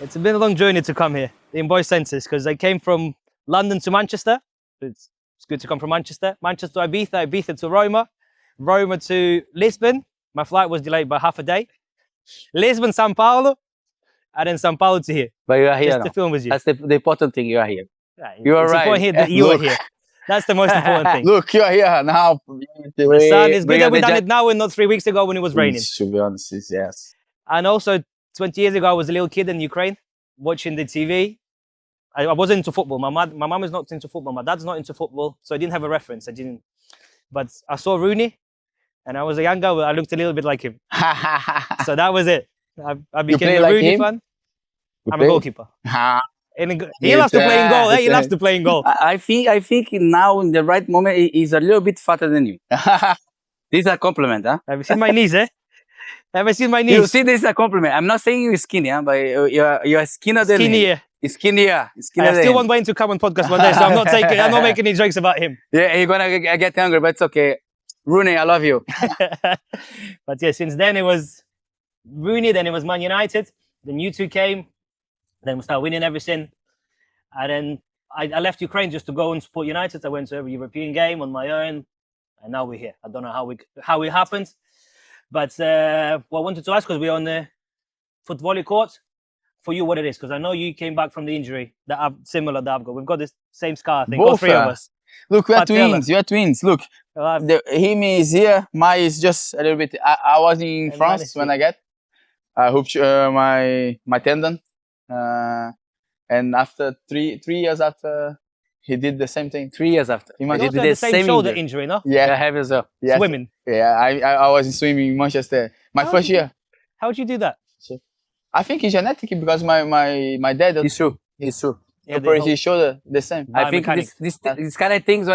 It's been a long journey to come here, in both senses, because I came from London to Manchester. It's good to come from Manchester. Manchester to Ibiza, Ibiza to Roma, Roma to Lisbon. My flight was delayed by half a day. Lisbon, Sao Paulo, and then Sao Paulo to here. But you are here Just now. to film with you. That's the important thing. You are here. Yeah, You are it's right. important here that you are Look. here. That's the most important thing. Look, you're here now. The sun is good that we done it now and not 3 weeks ago when it was raining. To be honest, yes. And also, 20 years ago, I was a little kid in Ukraine watching the TV. I wasn't into football. My mom is not into football. My dad's not into football. So I didn't have a reference. But I saw Rooney and I was a young guy. I looked a little bit like him. So that was it. I became a like Rooney him? fan. I'm a goalkeeper. He Yes, loves to play in goal. yes, He loves to play in goal. I think now in the right moment he's a little bit fatter than you. This is a compliment, huh? Have you seen my knees, eh? Have you seen my You knees? see, this is a compliment. I'm not saying you're skinny, huh? But you're skinnier than him. Skinnier. Skinnier. I than still him. want Wayne to come on podcast one day, so I'm not making any jokes about him. Yeah, you're gonna get hungry, but it's okay. Rooney, I love you. But yeah, since then it was Rooney, then it was Man United, then you two came, then we started winning everything. And then I left Ukraine just to go and support United. I went to every European game on my own, and now we're here. I don't know how it happened, but what I wanted to ask, because we're on the football court, for you what it is, because I know you came back from the injury that I've got. We've got this same scar, I think, all Both, three of us. Look, we are Patella. twins. We are twins. Look, him is here. Mai is just a little bit. I was in And France mine is when here. I get. I hooked my tendon, and after three years after, he did the same thing. 3 years after. You Imagine. also had the same shoulder injury, no? I Yeah, have as well. yeah, Swimming. yeah. I was swimming in Manchester. My How first did you- year. How would you do that? I think it's genetic because my dad It's true. It's true. operated his shoulder the same. I think Biomechanics. this kind of things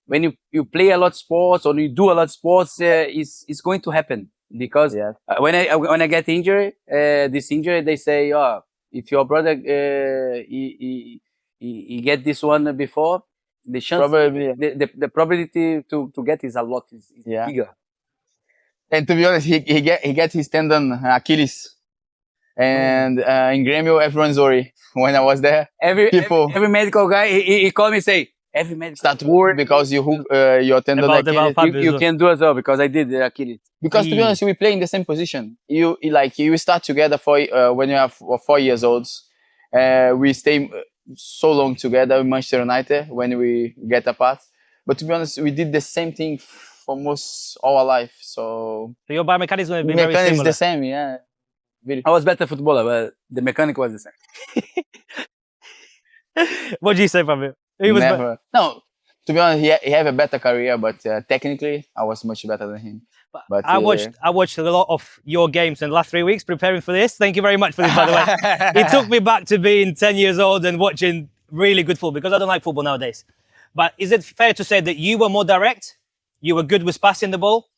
when you play a lot of sports or you do a lot of sports, it's going to happen because Yeah. when I get injured, this injury, they say, oh, if your brother he get this one before, the chance Probably. the probability to get is a lot is Yeah. bigger. And to be honest, he get his tendon Achilles, and in Grêmio everyone's worried. When I was there, People- Every medical guy he called me and say every medical start worried because you hook your tendon About Achilles. Fabio. you can do as well because I did the Achilles. Because to be honest, we play in the same position. You start together for when you have 4 years olds. We stay so long together in Manchester United when we get apart. But to be honest, we did the same thing for most all our life. So So your biomechanics would be very mechanics similar. the same, yeah. I was better footballer, but the mechanic was the same. What do you say, Fabio? He was Never. No, to be honest, he have a better career, but technically, I was much better than him. But I watched a lot of your games in the last 3 weeks preparing for this. Thank you very much for this, by the way. It took me back to being 10 years old and watching really good football because I don't like football nowadays. But is it fair to say that you were more direct? You were good with passing the ball?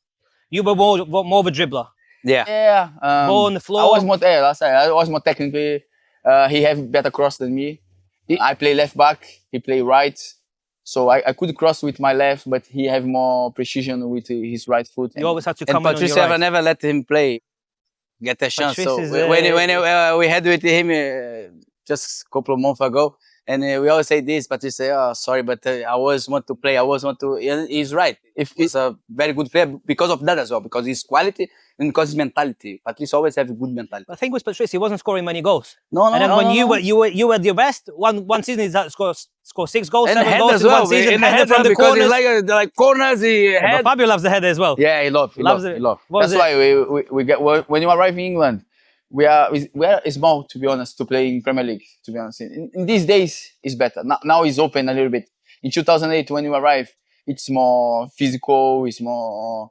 You were more of a dribbler? Yeah. Yeah. Ball on the floor? I was more I was more technically. He have better cross than me. I play left back. He play right. So I could cross with my left, but he have more precision with his right foot. You always had to And come in on Patrice your right. never let him play, get a chance. Patrice So is, when we had with him just a couple of months ago, and we always say this, Patrice say, "Oh, sorry, but I always want to play. I always want to." And he's right. If he's a very good player because of that as well, because his quality and because his mentality. Patrice always have a good mentality. I think with Patrice, he wasn't scoring many goals. No, And then when you were your best, one season is that score 6 goals, and 7 head goals as in well. one season. And the Header head from the because corners. it's like corners. He Yeah, head. but Fabio loves the header as well. Yeah, he love. Loves it. What was That's why we get when you arrive in England, we are small, to be honest, to play in Premier League. To be honest, in these days it's better. Now it's open a little bit. In 2008, when you arrive, it's more physical. It's more,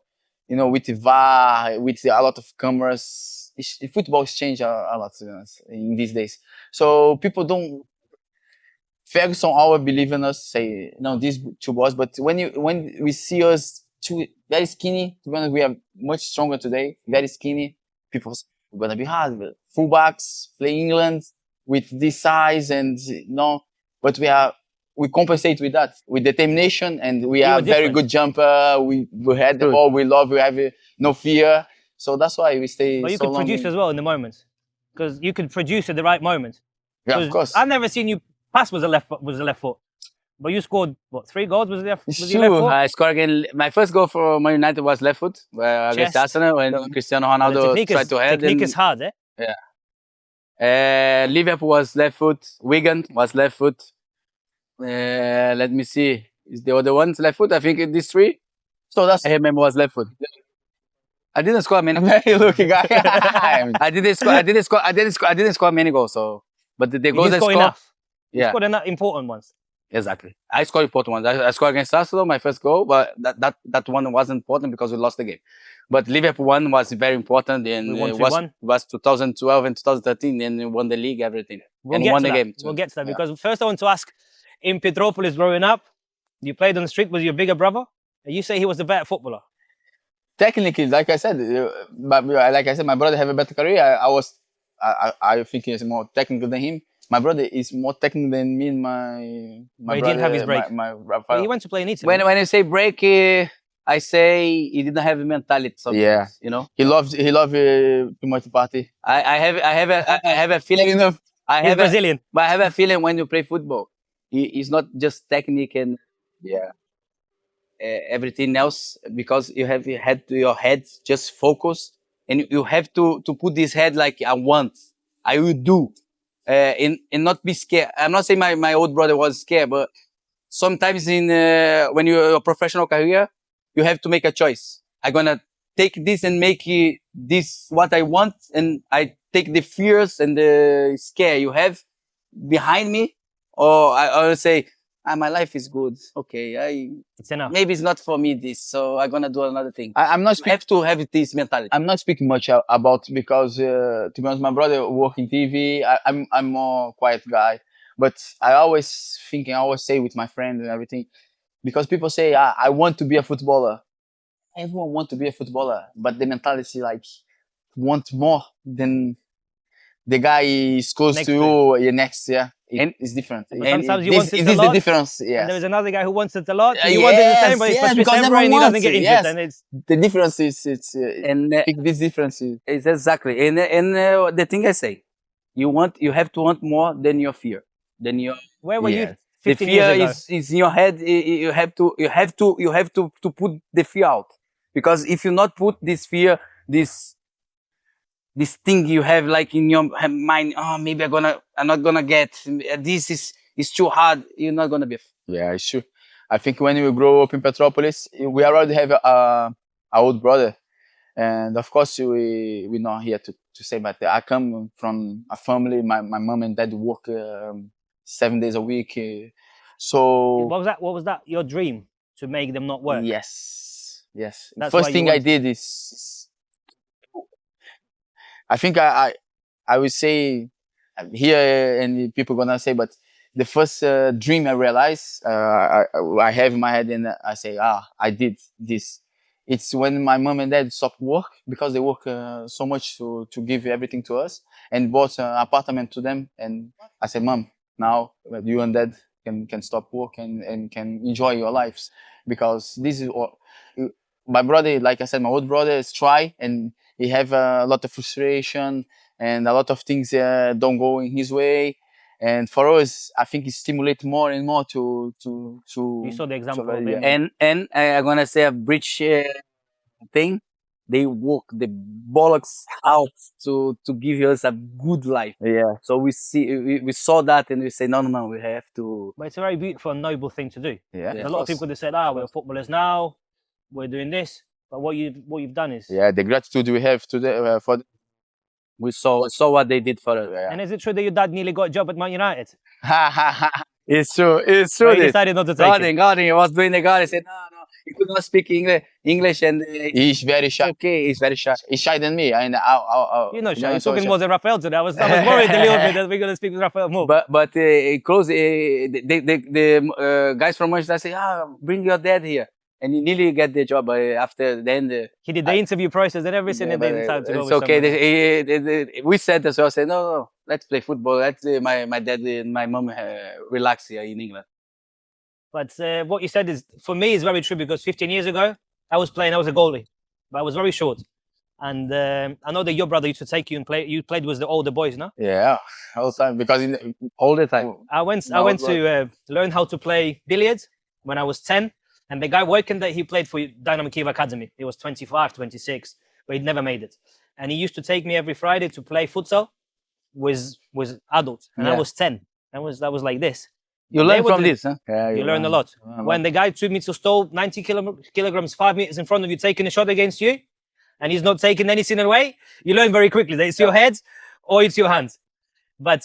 with the VAR, with a lot of cameras. Football has changed a lot, to be honest, in these days. So people don't. Ferguson always believe in us. Say no, these two boys. But when we see us two very skinny, to be honest, we are much stronger today. Very skinny. People say, we're gonna be hard. Fullbacks play England with this size and but we we compensate with that, with determination, and we You are were very different. good jumper. We had the True. ball, we love, we have no fear. So that's why we stay But you so could long. produce as well in the moments, because you could produce at the right moment. Yeah, of 'Cause course. I've never seen you pass with a left foot, but you scored what 3 goals was it? It's Was your left true. foot? I scored again. My first goal for Man United was left foot against Chest. Arsenal when Cristiano But the Ronaldo tried to head. technique And, is hard, eh? Liverpool was left foot. Wigan was left foot. Let me see. Is the other ones left foot? I think these 3. So that's I remember was left foot. I didn't score many. very lucky guy. I didn't score many goals. So, but the You goals didn't I score scored, enough. You yeah, scored enough important ones. exactly. I scored important ones. I scored against Arsenal, my first goal, but that one wasn't important because we lost the game. But Liverpool one was very important, and We won it 2-1. was 2012 and 2013, and we won the league, everything, We'll and get won to the that. game. We'll get to that because first I want to ask: in Petropolis, growing up, you played on the street. Was your bigger brother? And you say he was the better footballer. Technically, like I said, my brother have a better career. I think he's more technical than him. My brother is more technical than me and my But he brother. didn't have his break. My But Rafael. he went to play in Italy. When you say break, I say he didn't have a mentality. Sometimes, Yeah. you know. He loved too much to party. I have a feeling. I He's have Brazilian. but I have a feeling when you play football, it's not just technique and Yeah. everything else, because you have your head just focus, and you have to put this head like I want, I will do, and not be scared. I'm not saying my old brother was scared, but sometimes when you're a professional career, you have to make a choice. I'm gonna take this and make this what I want, and I take the fears and the scare you have behind me, or I will say, my life is good. Okay, It's enough. maybe it's not for me this, so I'm gonna do another thing. I'm not You speaking. have to have this mentality. I'm not speaking much about because to be honest, my brother work in TV. I'm more quiet guy, but I always say with my friends and everything, because people say I want to be a footballer. Everyone want to be a footballer, but the mentality like want more than the guy is close Next to to you. Next, yeah, And- it's different. But sometimes you this, want it is a this the lot, difference? And Yes. there was another guy who wants it a lot. Uh, You wanted the yes, same, but it's yes, for because temporary and he everyone doesn't get wants it, injured. yes. And it's The difference is And I think this difference is it's exactly, and the thing I say, you have to want more than your fear, than your where were you Yes. the 15 fear years ago? is in your head. You have to put the fear out, because if you not put this fear, this thing you have like in your mind, oh, maybe I'm not gonna get this, is too hard, you're not gonna be. Yeah, it's true. I think when we grow up in Petropolis, we already have a old brother, and of course we're not here to say, but I come from a family. My mom and dad work 7 days a week, so What was that? Your dream to make them not work? yes. That's First why you thing I want- did is, I think I would say here, and people gonna say, but the first dream I realized I have in my head, and I say, I did this. It's when my mom and dad stopped work, because they work so much to give everything to us, and bought an apartment to them. And I said, Mom, now you and Dad can stop work and can enjoy your lives, because this is what my brother, like I said, my old brother is try, and he have a lot of frustration, and a lot of things don't go in his way. And for us, I think it stimulates more and more to. You saw the example of yeah. him. And I'm gonna say a bridge thing. They work the bollocks out to give us a good life. Yeah. So we saw that, and we say, no, we have to. But it's a very beautiful and noble thing to do. Yeah. There's a lot of people that said, we're footballers now, we're doing this. But what you've done is... Yeah, the gratitude we have today for. We saw what they did for us. Yeah. And is it true that your dad nearly got a job at Man United? It's true. It's But true. he decided not to take it. Gordon, he was doing the guard. He said, no, he could not speak English, and He's very shy. okay, he's very shy. He's shy than me. And You're not you sure. know, You're so talking shy. more than Rafael today. I was worried a little bit that we're going to speak with Rafael more. But close. The guys from Manchester say, bring your dad here, and he nearly get the job. After then, He did the interview process and everything, and then decided to go it's with okay. somebody. We said as well. Say no, let's play football. Let's my dad and my mom relax here in England. But what you said is, for me, is very true because 15 years ago, I was a goalie, but I was very short. And I know that your brother used to take you and play. You played with the older boys, no? Yeah, all the time because all the time. I went No, to learn how to play billiards when I was 10. And the guy working there, he played for Dynamo Kyiv Academy. He was 25, 26, but he'd never made it. And he used to take me every Friday to play futsal with adults. And I Yeah. was 10. That was like this. You They learn would from do- this, huh? Yeah, You learn a lot. When the guy took me to stall 90 kilograms, 5 meters in front of you, taking a shot against you, and he's not taking anything away, you learn very quickly that it's your head or it's your hands. But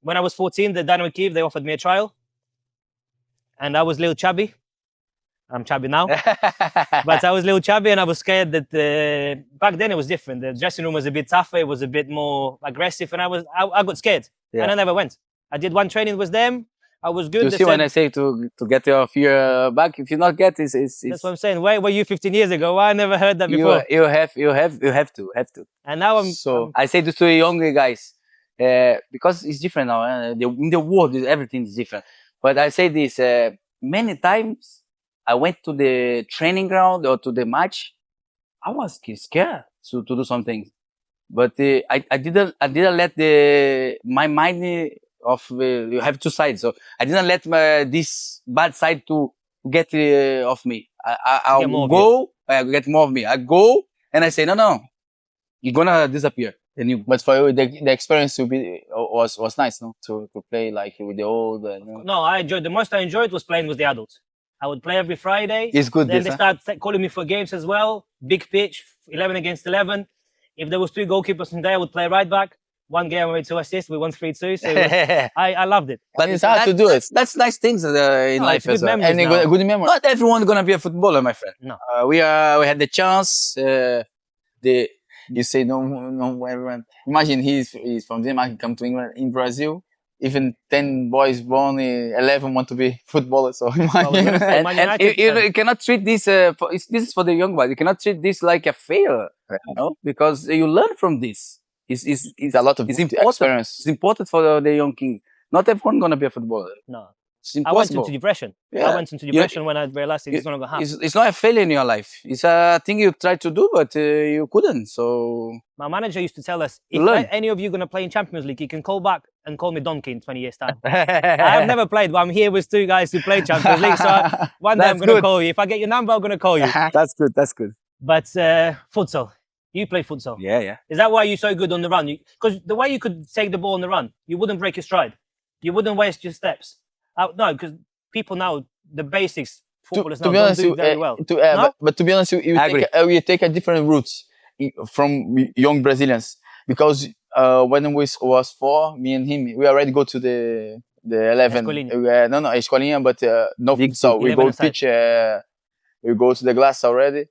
when I was 14, the Dynamo Kyiv, they offered me a trial. And I was a little chubby. I'm chubby now. But I was a little chubby and I was scared that back then it was different. The dressing room was a bit tougher. It was a bit more aggressive. And I got scared. Yeah. And I never went. I did one training with them. I was good. You They see, when said- I say to get your fear back, if you not get it's That's what I'm saying. Where were you 15 years ago? I never heard that before. you have to. And now So I say this to the younger guys because it's different now. In the world, everything is different. But I say this many times. I went to the training ground or to the match. I was scared to do some things, but I didn't let my mind you have two sides. So I didn't let this bad side to get off me. I'll Get more of go. I get more of me. I go and I say no, you're gonna disappear. And you but for you, the experience was nice, no? To play like with the old. No, I enjoyed. The most I enjoyed was playing with the adults. I would play every Friday. it's good. Then This, they start calling me for games as well. Big pitch, 11 against 11. If there was 2 goalkeepers in there, I would play right back. One game I made 2 assists. We won 3-2. So it was- huh? I loved it. But It's hard to do it. That's nice things in No, life it's good as well. memories. And a now. good memory. Not everyone gonna be a footballer, my friend. No. We had the chance. You say no, everyone. Imagine he's from Denmark, he come to England. In Brazil, even 10 boys born, 11 want to be footballers. So imagine. we're gonna say And, Man and United, you cannot treat this. This is for the young boys. You cannot treat this like a failure, you know, because you learn from this. It's a lot of It's good important. experience. It's important for the young king. Not everyone gonna be a footballer. No. It's I went impossible. into depression. Yeah. I went into depression when I realized it's not going to happen. It's not a failure in your life. It's a thing you tried to do, but you couldn't. So My manager used to tell us, if Learn. any of you going to play in Champions League, you can call back and call me Donkey in 20 years' time. I've never played, but I'm here with 2 guys who play Champions League. So one day I'm That's going to good. call you. If I get your number, I'm going to call you. That's good. That's good. But futsal, you play futsal. Yeah. Is that why you're so good on the run? Because the way you could take the ball on the run, you wouldn't break your stride. You wouldn't waste your steps. No, because people now, the basics, footballers now to be don't honest, do very well. No? but to be honest, you take a different route from young Brazilians because when we was 4, me and him, we already go to the 11. Escolinha. No, Escolinha, but no futsal. We 11 go aside. pitch. We go to the glass already,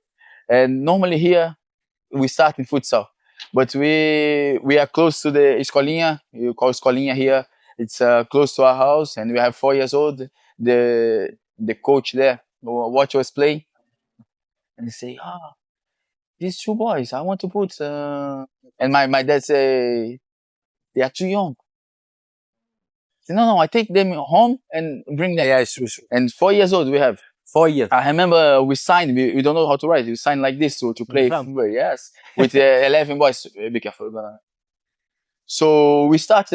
and normally here we start in futsal, but we are close to the Escolinha. You call Escolinha here. It's close to our house, and we have 4 years old. The coach there watch us play, and they say, these 2 boys, I want to put. And my dad say, they are too young. I say, no, I take them home and bring them. Yeah, it's true. And 4 years old we have. 4 years. I remember we signed. We don't know how to write. We signed like this to play Flam. football. Yes, with 11 boys. Be careful. So we start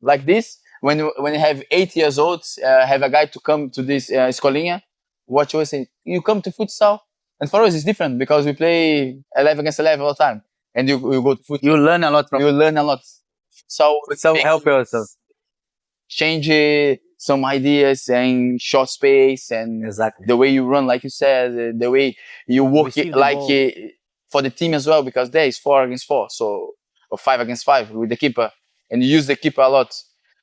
like this. When you have 8 years old, have a guy to come to this Escolinha. Watch us say, you come to futsal. And for us it's different because we play 11 against 11 all the time. And you go to futsal. You learn a lot from You learn a lot. So help yourself. change some ideas and short space and Exactly. the way you run, like you said, the way you work Receive the like ball. for the team as well, because there is 4 against 4, so or 5 against 5 with the keeper, and you use the keeper a lot.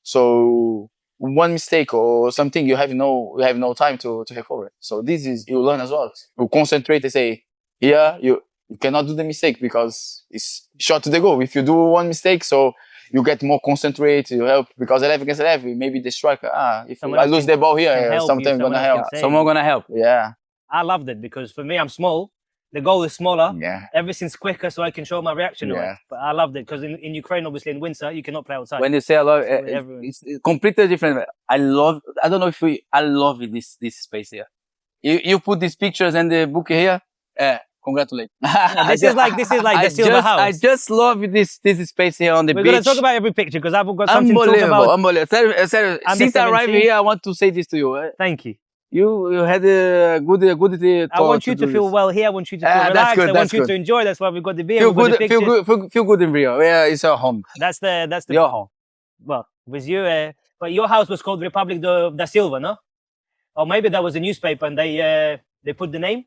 So one mistake or something, you have no time to recover. So this is you learn as well. You concentrate and say, here you cannot do the mistake because it's shot to the goal. If you do one mistake, so you get more concentrate, you help, because 11 against 11, maybe the striker, if Someone I else lose can- the ball can here, help you, something someone gonna else help. can save. Someone gonna help. Yeah. I loved it because for me, I'm small. the goal is smaller. Yeah. Everything's quicker, so I can show my reaction. Yeah. But I loved it because in Ukraine, obviously in winter, you cannot play outside. When you say I love, everyone- it's completely different. I don't know if I love this space here. You put these pictures and the book here. Congratulate. This is like the Silva house. I just love this space here on the We're beach. gonna talk about every picture because I've got something to talk Unbelievable, about. unbelievable. Sorry, Under since I arrived 17. here, I want to say this to you. Thank you. You had a good I want you to feel well here. I want you to feel that's relaxed. good, I that's want you good. to enjoy. That's why we've got the beer. Feel we've got good, the pictures. feel good in Rio. Yeah, it's your home. That's the Your home. well with you. But your house was called Republic da Silva, no? Or maybe that was a newspaper and they put the name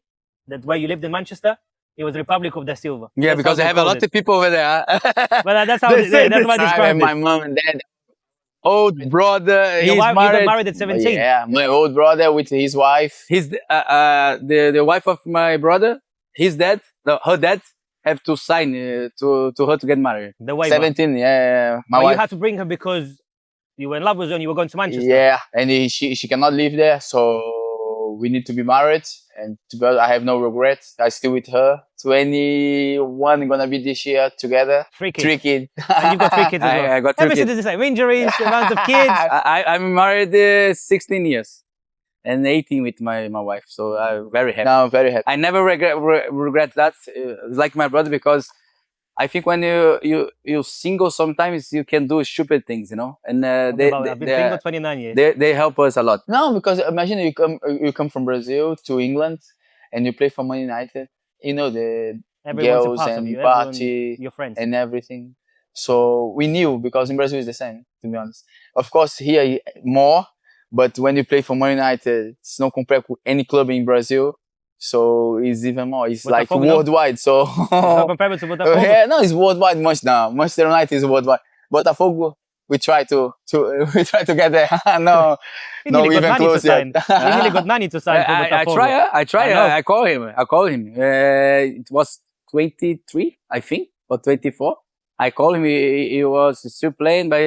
that where you lived in Manchester. It was Republic of da Silva. Yeah, That's because how I they have a called lot it. of people over there. But that's how They say that's why I this. described My it. mom and dad. Old brother, Your he's wife, you got married. married at 17. Yeah, my old brother with his wife. He's the wife of my brother. His dad, her dad, have to sign to her to get married. The waiver. 17, yeah. My But wife. you had to bring her because you were in love with her and you were going to Manchester. Yeah, and she cannot live there, so we need to be married. And to be honest, I have no regrets. I still with her. 21 gonna be this year together. 3 kids. 3 kids. And you've got 3 kids as well. I got 3 Everything kids. is the same. Injuries, amount of kids. I'm married 16 years and 18 with my wife, so I'm very happy. No, I'm very happy. I never regret that. Like my brother, because I think when you single, sometimes you can do stupid things, you know. And I've been single 29 years. they help us a lot. No, because imagine you come from Brazil to England and you play for Man United. You know the Everyone's a girls part of and you. Everyone, party your friends. and everything. So we knew because in Brazil it's the same, to be honest. Of course, here more, but when you play for Man United, it's not compared with any club in Brazil. So it's even more. It's like Botafogo, no? worldwide. So It's not comparable to Botafogo. yeah, no, it's worldwide much now. Manchester United is worldwide. Botafogo, we try to get there. No, You no, nearly got even Nani to close sign. yet. You nearly got Nani to sign for Botafogo. I try. I know. I call him. It was 23, I think, or 24. I call him. He was still playing, but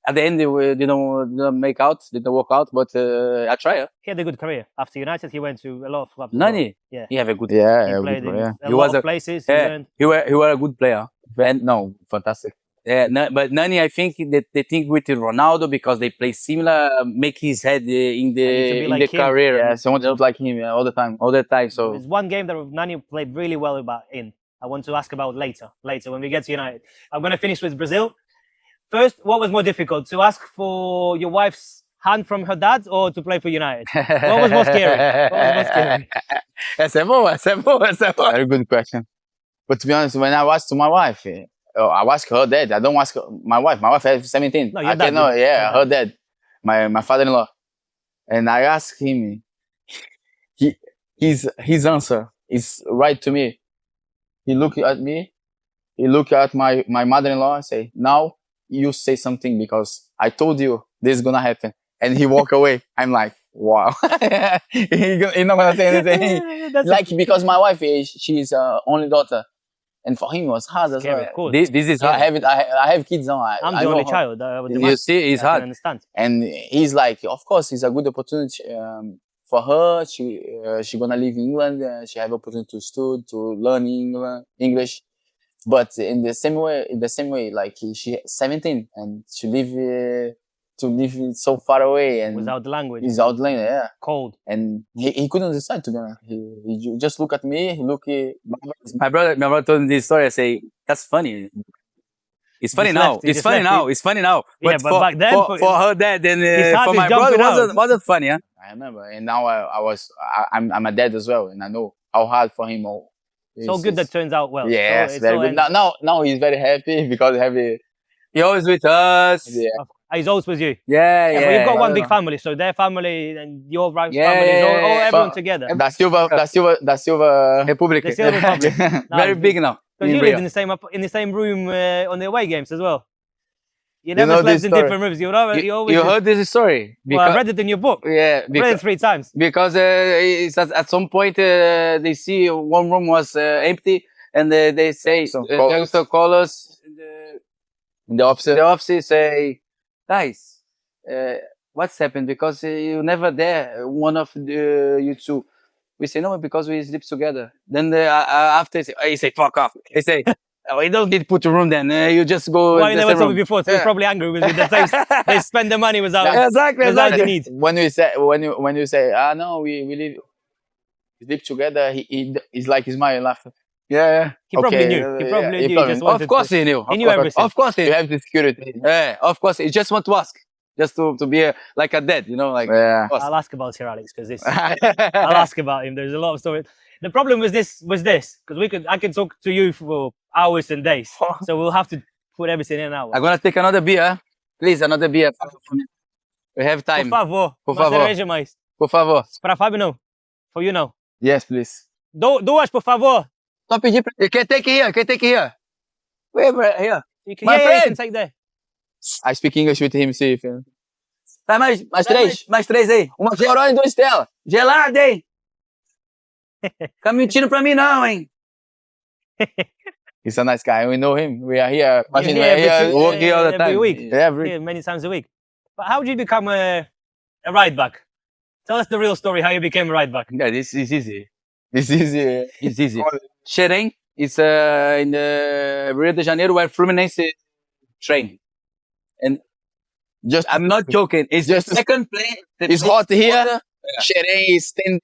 at the end, we didn't make out, didn't work out. But I try. He had a good career. After United, he went to a lot of clubs. as Nani, Yeah. he have a good. well. Yeah, He yeah, played in yeah. a He lot was of a- places. He Yeah, learned. he were a good player. No, fantastic. Yeah, but Nani, I think that they think with Ronaldo because they play similar, make his head in need to be the like him. career Yeah, someone just like him all the time. all the time. So There's one game that Nani played really well in. I want to ask about later when we get to United. I'm going to finish with Brazil. First, what was more difficult, to ask for your wife's hand from her dad or to play for United? What was more scary? What was more scary? essa é boa. Very good question. But to be honest, when I asked to my wife, I ask her dad. I don't ask my wife. My wife has 17. No, your I dad, cannot. your Yeah, dad. her dad, my father-in-law. And I asked him. His answer is right to me. He looked at me. He looked at my mother-in-law and say, "Now you say something because I told you this is gonna happen." And he walk away. I'm like, wow. He's not gonna say anything. That's Like because my wife she's only daughter, and for him it was hard as scary, well. of course. This is So I hard. have it. I have kids now. I'm I the know only how- child. I would You imagine. see, it's I can hard. understand. And he's like, of course, it's a good opportunity for her. She gonna live in England. She have opportunity to study, to learn English. But in the same way, like she 17 and she live so far away and Without the language. without language, yeah. Cold. And he couldn't decide to be honest. He just look at me. He look. My brother told me this story. I say, that's funny. It's funny Just now. left- he It's just funny left now. it. It's funny now. Yeah, but back then, for her dad and His heart for is my brother, jumping out. wasn't funny, huh? I remember, and now I'm a dad as well, and I know how hard for him. So good that turns out well. Yes, so, very good. Now he's very happy because He always with us. yeah. He's always with you. Yeah, Yeah, yeah. but you've got I one don't big know. family, so their family and your wife's Yeah, family is all yeah, everyone but- together. Da Silva. Republic. The Silva Republic. Very big now. Because in you Rio. lived in the same room on the away games as well. You You never know slept this in story? different rooms. You always. You heard this story? Well, I read it in your book. yeah, I read it 3 times. because it's at some point they see one room was empty and they say Some to call us In the office. the office say, guys, what's happened because you never there one of you two We say, no, because we sleep together. Then after, he say, fuck off. They say, oh, you don't need to put your room then. You just go. Well, in you the never same told me room. before, so he's probably angry with the place. They spend the money without Exactly. the need. When you say, no, we live, sleep together, he's like smile and laugh. Yeah. He probably knew. He probably knew. He just Of wanted course to. he knew. He knew everything. Of course he You knew. have the security. Yeah, of course. He just want to ask. Just to be like a dad, you know, like. Yeah. I'll ask about Sir Alex because I'll ask about him. There's a lot of stories. The problem was this because I could talk to you for hours and days. So we'll have to put everything in an hour. I'm gonna take another beer. Please, another beer. We have time. Por favor. Por Uma favor. cerveja mais. Por favor. Para Fabio não. For you não. Yes, please. Duas, por favor. Só pedir pra... You can take here. Wait, here. You My you friend. can take there. I speak English with him, see if... Tá, mais três aí. Uma Corona e 2 Stella. Gelado, hein? Fica mentindo pra mim não, hein? He's a nice guy. We know him. We are here. You're Imagine here we are here working all the every time. week. every... Yeah, many times a week. But how did you become a right back? Tell us the real story how you became a right back. Yeah, this is easy. It's easy. It's easy. Xerém is in the Rio de Janeiro where Fluminense train. And Just I'm not joking. It's Just- the second plane. It's hot here. Xerém is 10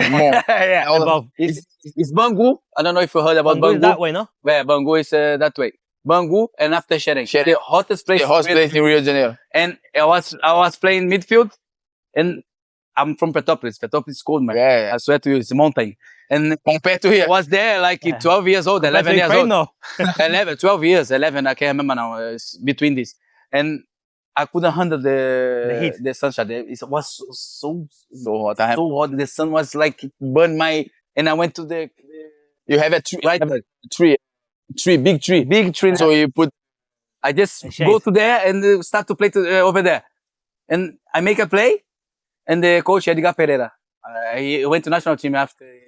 more. Yeah. All of- Above. It's Bangu. I don't know if you heard about Bangu is Bangu. that way, no? Yeah, Bangu is that way. Bangu and after Xerém. Xerém. The hottest place. The hospital in Rio de Janeiro. And I was playing midfield, and I'm from Petrópolis. Petrópolis is cold, man. Yeah. I swear to you, it's a mountain. And Compared to here. I was there like Yeah. 12 years old, 11 years Ukraine, old. no. 11, 12 years, 11, I can't remember now, it's between this. And I couldn't handle The heat. the sunshine. It was so So hot. hot. The sun was like burned my, and I went to the You have a tree. right, Big tree. big tree. So you put... I just A shade. go to there and start to play over there. And I make a play, and the coach, Edgar Pereira, he went to national team after he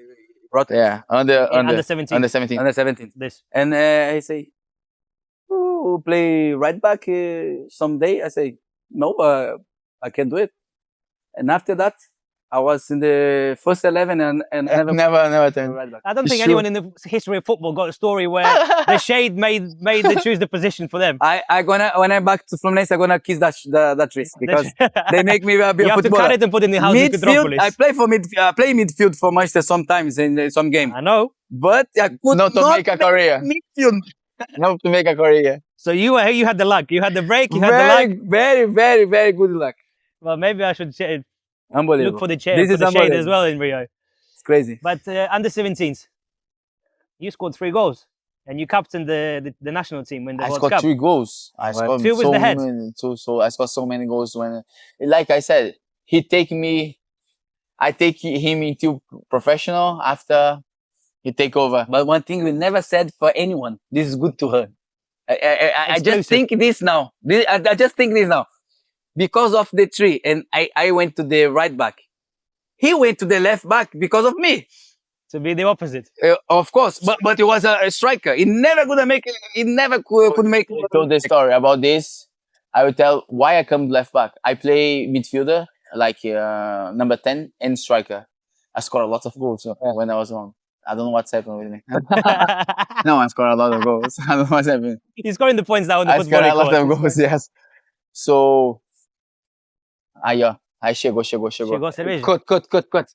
brought Yeah. Under 17. Under 17. under 17. This. And he say, "Oh, play right back someday." I say, "No, I can do it." And after that, I was in the first 11 and Never turned. right back. I don't think Sure. anyone in the history of football got a story where the shade made they choose the position for them. I gonna when I back to Fluminense, I gonna kiss that tree because they make me be a you have to footballer. cut it and put it in the house in Midfield, I Pedropolis. play for play midfield for Manchester sometimes in some game, I know. but I could Not to make a career. midfield. Not to make a career. So you had the luck. You had the break. You had the luck. Very good luck. Well, maybe I should Unbelievable. look for the chair, This for is the shade as unbelievable. well in Rio. It's crazy. But under 17s, you scored 3 goals and you captained the national team when the I World scored Cup. 3 goals. I scored 2 was so the head. many. So I scored so many goals when, like I said, he take me. I take him into professional after he take over. But one thing we never said for anyone, this is good to her. I just Exclusive. think this now. I just think this now. Because of the tree, and I went to the right back. He went to the left back because of me. To be the opposite. Of course, but he was a striker. He never could make it. He never could make I told the story about this. I will tell why I come left back. I play midfielder, like number 10 and striker. I scored a lot of goals when I was young. I don't know what's happened with me. No, I scored a lot of goals. I don't know what's happened. He's scoring the points now on the I football scored a lot record. of goals, yes. So, aí chegou. Chegou a cerveja. Cut.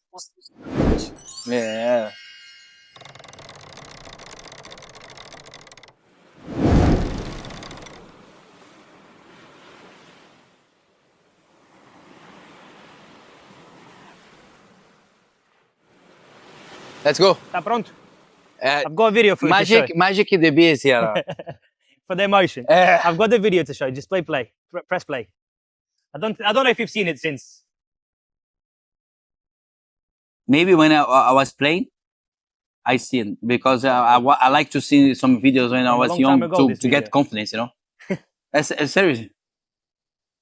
Yeah. let's go. Tá pronto? Uh, I've got a video for you to show. magic the beers here. For the emotion. I've got the video to show you. Just play. Press play. I don't know if you've seen it since. Maybe when I was playing, I see it because I like to see some videos when I A was long young time ago, this to get video. confidence, you know. That's serious.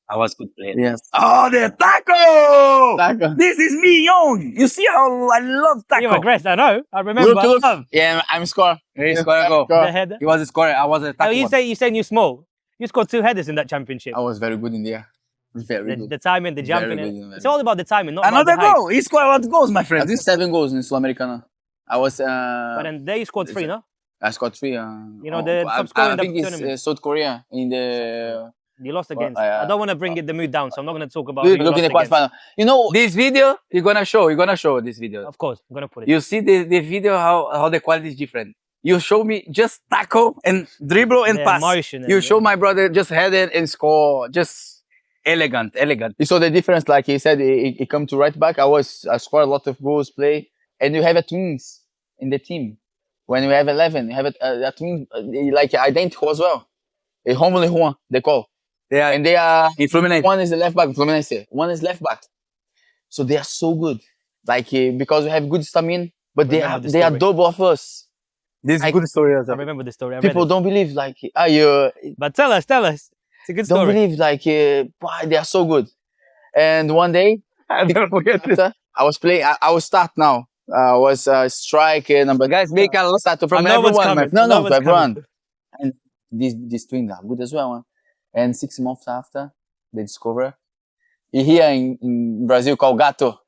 I was good player. Yes. Oh, the taco! Taco. This is me young. You see how I love taco. You aggressed, I know. I remember. love. Yeah, I'm score. He scored a goal. The header. He was a scorer. I was a Oh, taco. you say you're small. You scored 2 headers in that championship. I was very good in there. Very good. The timing, the jumping. Very good, very It's all about the timing, not about Another the height. goal. He scored a lot of goals, my I friend. did 7 goals in Sul-Americana. I was. But then they scored 3, no? I scored 3. You know, the top scorer I in the think it's tournament. South Korea in the. You lost Well, against. I, I don't want to bring the mood down, so I'm not going to talk about. Look who you in the lost against. quarterfinal. You know, This video, you're gonna show this video. Of course, I'm going to put it. You see the video how the quality is different. You show me just tackle and dribble and The pass. emotion and You the- show my brother just head it and score. Just elegant. you saw the difference. Like he said, he come to right back. I scored a lot of goals, play, and you have a twins in the team. When you have 11, you have a twin like identical as well. A homely Juan, they call. Yeah, And they are in Fluminense. one is the left back, Fluminense. One is left back. So they are so good. Like because we have good stamina, but they Remember the are story. double of us. This is I- good story as I well. remember the story. I read People it. don't believe like you But tell us. It's a good don't story. believe like why they are so good. And one day I'll never forget this. after, I was playing. I was start now. I was striker number. Guys, make a lot. Start from And no one's everyone. coming. No, No no, one's everyone. coming. And these twins are good as well. Huh? And 6 months after, they discover here in Brazil called gato.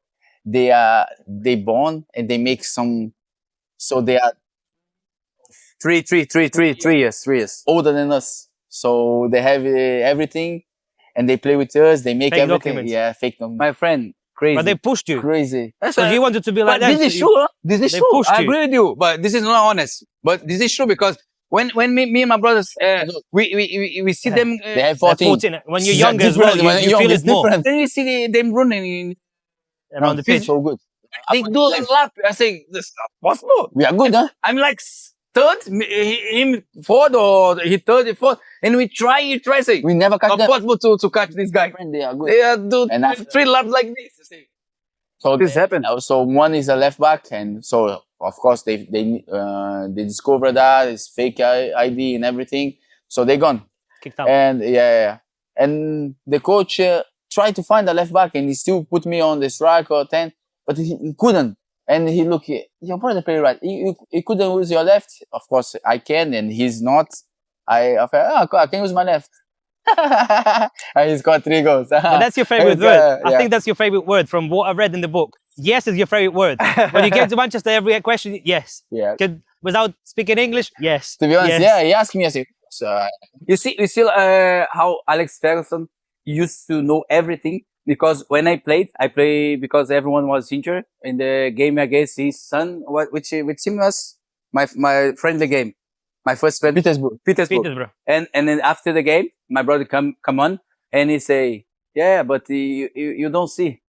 They born and they make some. So they are 3 years. older than us. So they have everything, and they play with us. They make Fake everything. documents. Yeah, fake documents. My friend, crazy. But they pushed you. Crazy. That's Because why- you wanted to be like but them. this is so you- true. Huh? This is they true. pushed I you. agree with you. But this is not honest. But this is true because when me and my brothers, we see them. They have They're 14. 14. When you're It's younger as well, different. When you you're feel young, it it's more different. then you see them running. around the pitch. So good. They do a lap. I say, this is not possible. We are good, huh? I'm like third, him fourth, or he third, fourth, and we try. Say, We never catch not them. possible to catch this guy. They are good. They do And after- 3 laps like this. I say, So this happened. So one is a left back, and so of course they discover that it's fake ID and everything. So they gone. Kicked out. And yeah. And the coach tried to find a left back, and he still put me on the strike or 10, but he couldn't. And he look, your brother play right. He couldn't use your left. Of course, I can, and he's not. I felt, I can use my left. And he scored 3 goals. But that's your favorite Yeah, word. I yeah. think that's your favorite word from what I read in the book. Yes is your favorite word. When you came to Manchester, every question, yes. Yeah. Without speaking English, yes. To be honest, yes. yeah, he asked me, I said, so, You see how Alex Ferguson used to know everything because when I play because everyone was injured in the game against his son. Which team was my friendly game, my first friend Petersburg. Petersburg. and then after the game, my brother come on and he say, yeah, but you don't see.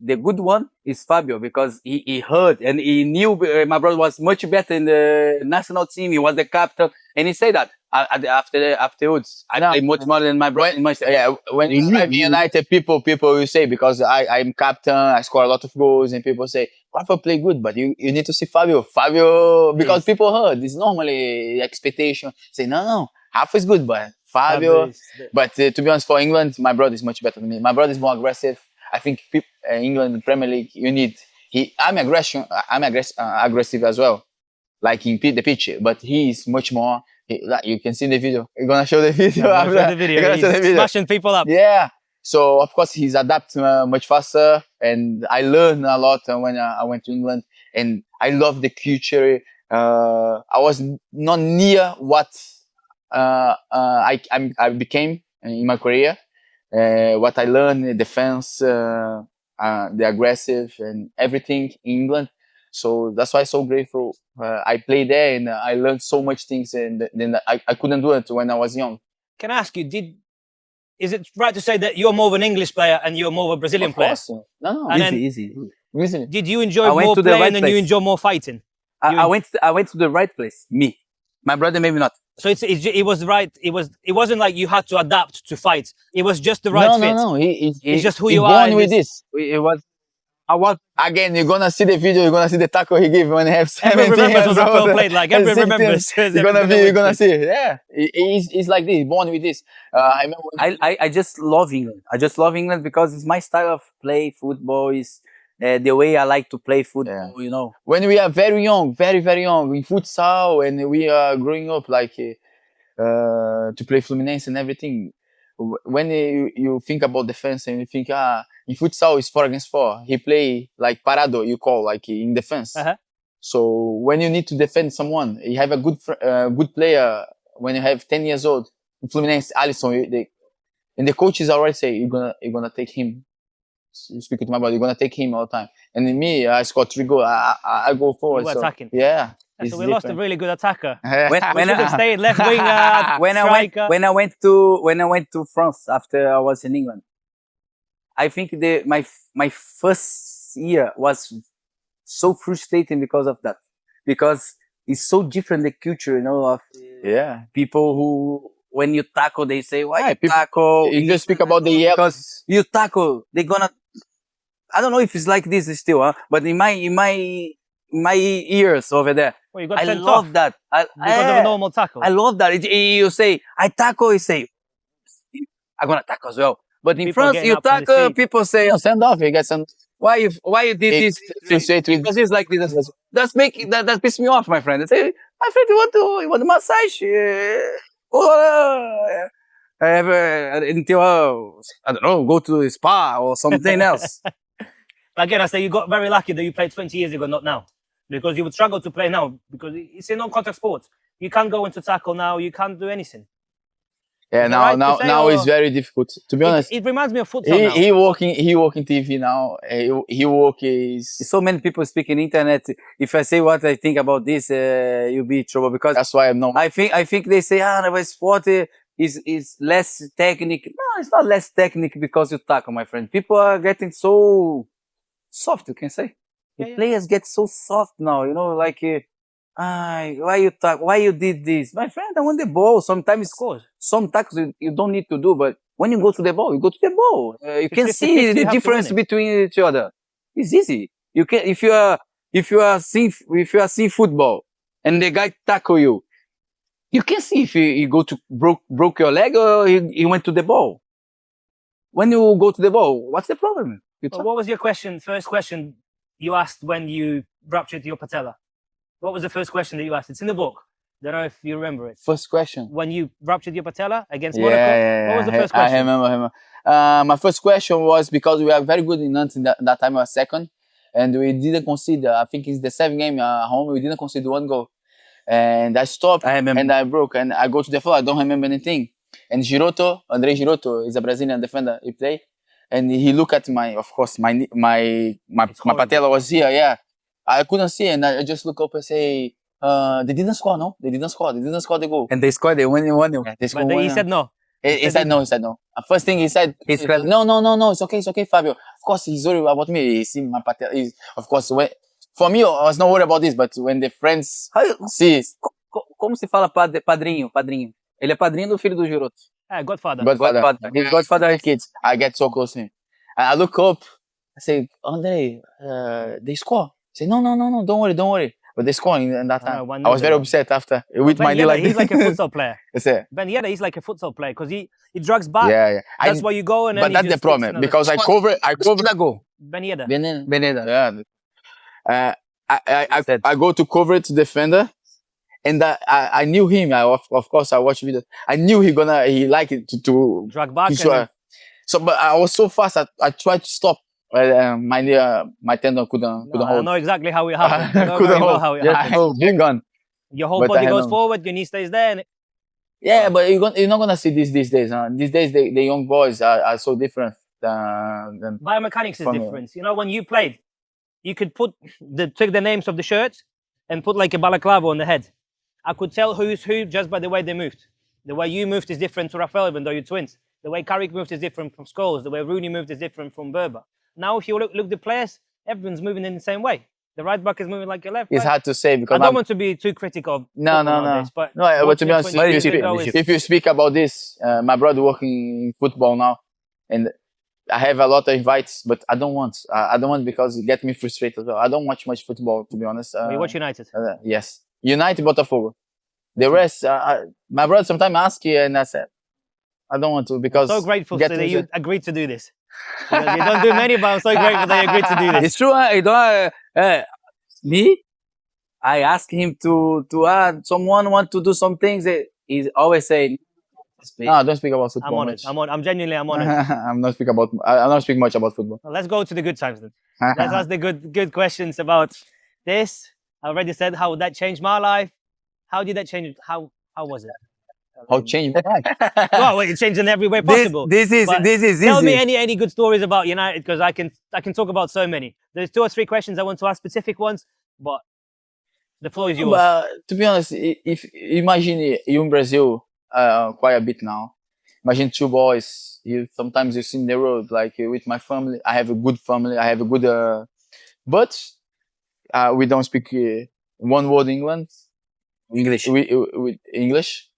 The good one is Fabio because he heard and he knew my brother was much better in the national team. He was the captain, and he said that afterwards. I play much more than my brother. Yeah, when you arrive in United, people will say, because I'm captain, I score a lot of goals, and people say, Rafa play good, but you need to see Fabio. Because Yes. people heard, it's normally expectation. Say, no, Rafa is good, but Fabio. But to be honest, for England, my brother is much better than me. My brother is more aggressive. I think England Premier League, you need. I'm aggressive as well, like in the pitch. But he is much more. Like you can see the video. You're gonna show the video. I'm gonna show after. the video. You're gonna show the He's video. smashing people up. Yeah. So of course he's adapt much faster, and I learned a lot when I went to England, and I love the culture. I was not near what I became in my career. What I learned, defense, the aggressive, and everything in England. So that's why I'm so grateful. I played there and I learned so much things, and then I couldn't do it when I was young. Can I ask you, is it right to say that you're more of an English player and you're more of a Brazilian Of player? course. No, And then- easy. listen. Did you enjoy I went more to the playing right and you place. enjoy more fighting? I went to the right place. Me, my brother, maybe not. So it was right. It wasn't like you had to adapt to fight. It was just the right fit. No. It's just who he you born are in with this- this. It was. I was. Again, you're gonna see the video. You're gonna see the tackle he gave when he have 17 Everyone remembers years what Rafael old. played like. And Everyone 16. remembers. You're gonna see. Yeah, he's like this. Born with this. I remember. I just love England. I just love England because it's my style of play football. Is the way I like to play football. Yeah. You know. When we are very young, very young, in futsal, and we are growing up like to play Fluminense and everything, when you think about defense and you think, in futsal it's 4 against 4. He play like parado, you call, like in defense. Uh-huh. So when you need to defend someone, you have a good player when you have 10 years old. In Fluminense, Alisson, and the coaches already say, you're gonna take him. You speak to my brother, you're gonna take him all the time. And in me, I scored 3 goals. I go forward. You were so, attacking. Yeah. So we lost a really good attacker. When, We when, should have I, stayed left winger, striker. when I went to France after I was in England, I think my first year was so frustrating because of that, because it's so different the culture, you know, of Yeah. people who when you tackle they say why Yeah, you people- tackle. You just speak about the yellow. Because you tackle, they're gonna. I don't know if it's like this still, but in my years over there, Well, you got I sent love off that. because of a normal tackle. I love that. You say, I tackle, you say, I'm gonna tackle as well. But in People France, getting you up from the tackle, seat. people say, No, send off. You get some. why you did It this? frustrate with- Because it's like this. That piss me off, my friend. They say, my friend, you want a massage? Until, I don't know, go to a spa or something else. Again, I say you got very lucky that you played 20 years ago, not now. Because you would struggle to play now because it's a non-contact sport. You can't go into tackle now. You can't do anything. Yeah, Is it right to now say, now or- it's very difficult. To be honest, It reminds me of futsal now. he working TV now. He work is. So many people speak in internet. If I say what I think about this, you'll be in trouble because That's why I'm not. I think they say, the sport is less technique. No, it's not less technique because you tackle, my friend. People are getting so soft, you can say. The Yeah. players get so soft now, you know, like, why you tackle? Why you did this? My friend, I want the ball. Sometimes, Of course. some tackles you don't need to do, but when you go to the ball, you go to the ball. You can 50-50, see you the have to difference win it. between each other. It's easy. You can, if you are seeing football and the guy tackle you, you can see if he go to broke your leg or he went to the ball. When you go to the ball, what's the problem? You Well, what was your question? First question you asked when you ruptured your patella? What was the first question that you asked? It's in the book. Don't know if you remember it. First question. When you ruptured your patella against Yeah, Monaco, yeah, what was the yeah. first question? I remember. My first question was because we were very good in Nantes that time. We were second, and we didn't concede. I think it's the 7th game home. We didn't concede 1 goal, and I stopped. I remember. And I broke, and I go to the floor. I don't remember anything. And André Giroto is a Brazilian defender. He play, and he looked at my patella was here. Yeah, I couldn't see, and I just look up and say, "They didn't score, no? They didn't score. They didn't score the goal." And they scored, they won 1-0. Yeah, they But scored he one. said no. He said no. He said no. First thing he said, no. It's okay, Fabio. Of course, he's worried about me. He see my patella. Of course, for me, I was not worried about this. But when the friends see, Como se fala padrinho? Padrinho. Ele é padrinho do filho do Giroto. Godfather. Godfather, his Godfather kids, I get so close to him. And I look up. I say, Andre, they score. I say, no, don't worry. But they score in that time. 1-0 I was very they won. upset after with my knee Yedder, like he's this. like a futsal player. I say, Ben Yedder, he's like a futsal player because he drags back. yeah. That's why you go and then But he that's the just takes problem another- because I cover. Da gol. Ben Yedder. Beneda. Yeah. I go to cover it to defender, and I knew him. Of course, I watched videos. I knew he liked it to Drag back. to And so, but I was so fast. I tried to stop. My tendon couldn't I hold. know exactly how it happened. I know Couldn't very well hold. how it Yeah, happened. been gone. Your whole But body I goes know. forward, your knee stays there. And Yeah, but you're not gonna see this these days. These days, the young boys are so different than biomechanics is From- different. You know, when you played, you could take the names of the shirts and put like a balaclava on the head. I could tell who's who just by the way they moved. The way you moved is different to Rafael, even though you're twins. The way Carrick moved is different from Scholes. The way Rooney moved is different from Berber. Now, if you look the players, everyone's moving in the same way. The right back is moving like a left it's back. hard to say I because don't want to be too critical. of No. football nowadays, But No, but to watching be it honest, 20 if years ago is- you speak about this, my brother working in football now, and I have a lot of invites, but I don't want. I don't want because it gets me frustrated. I don't watch much football, to be honest. you watch United. Yes, United, Botafogo. The rest, my brother sometimes asks you, and I said, I don't want to because So grateful get that me you agreed to do this. Because you don't do many, but I'm so grateful that you agreed to do this. It's true. I don't. Me. I ask him to someone want to do some things. He always say, No, don't speak about I'm football honoured. much. I'm genuinely, I'm honoured. I'm not speak much about football. Let's go to the good times then. Let's ask the good questions about this. I already said, how would that change my life? How did that change? How was it? How change my life? Well, it changed in every way possible. This is But easy. tell me any good stories about United, because I can talk about so many. There's 2 or 3 questions I want to ask, specific ones, but the floor is yours. But to be honest, if imagine you in Brazil quite a bit now. Imagine 2 boys. Sometimes you see in the road, like with my family. I have a good family. I have a good, but we don't speak one word English. We English.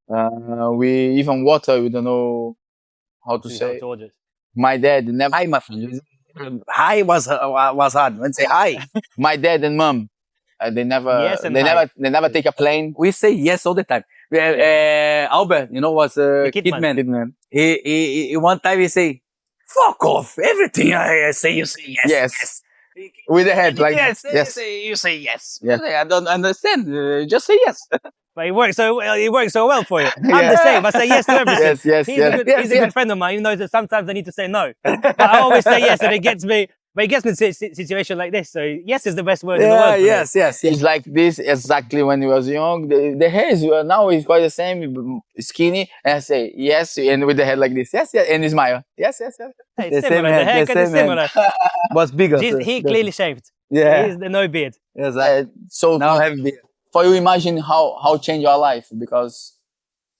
We even water. We don't know how to say. Georges. My dad never. Hi, my friend. Hi was hard. When say hi, My dad and mom. They never. Yes and they hi. never take a plane. we say yes all the time. Albert, was a The kid man. Kidman. He one time he say, "Fuck off! Everything I say, you say yes. Yes. With the head like yes, yes. you say yes. Yes. I don't understand. Just say yes. But it works so well for you. I'm the same. I say yes to everything. Yes. He's a good friend of mine. He knows that sometimes I need to say no. But I always say yes, and it gets me. But it gets me in a situation like this. So yes is the best word in the world. For me. yes. It's like this exactly when he was young. The hair is now is quite the same, skinny. And I say yes, and with the head like this, yes, and he smile, yes. Hey, The it's same similar. head, The the haircut is same similar. Was bigger. He clearly shaved. Yeah. He's the no beard. Exactly. So Now have beer. for you imagine how change our life, because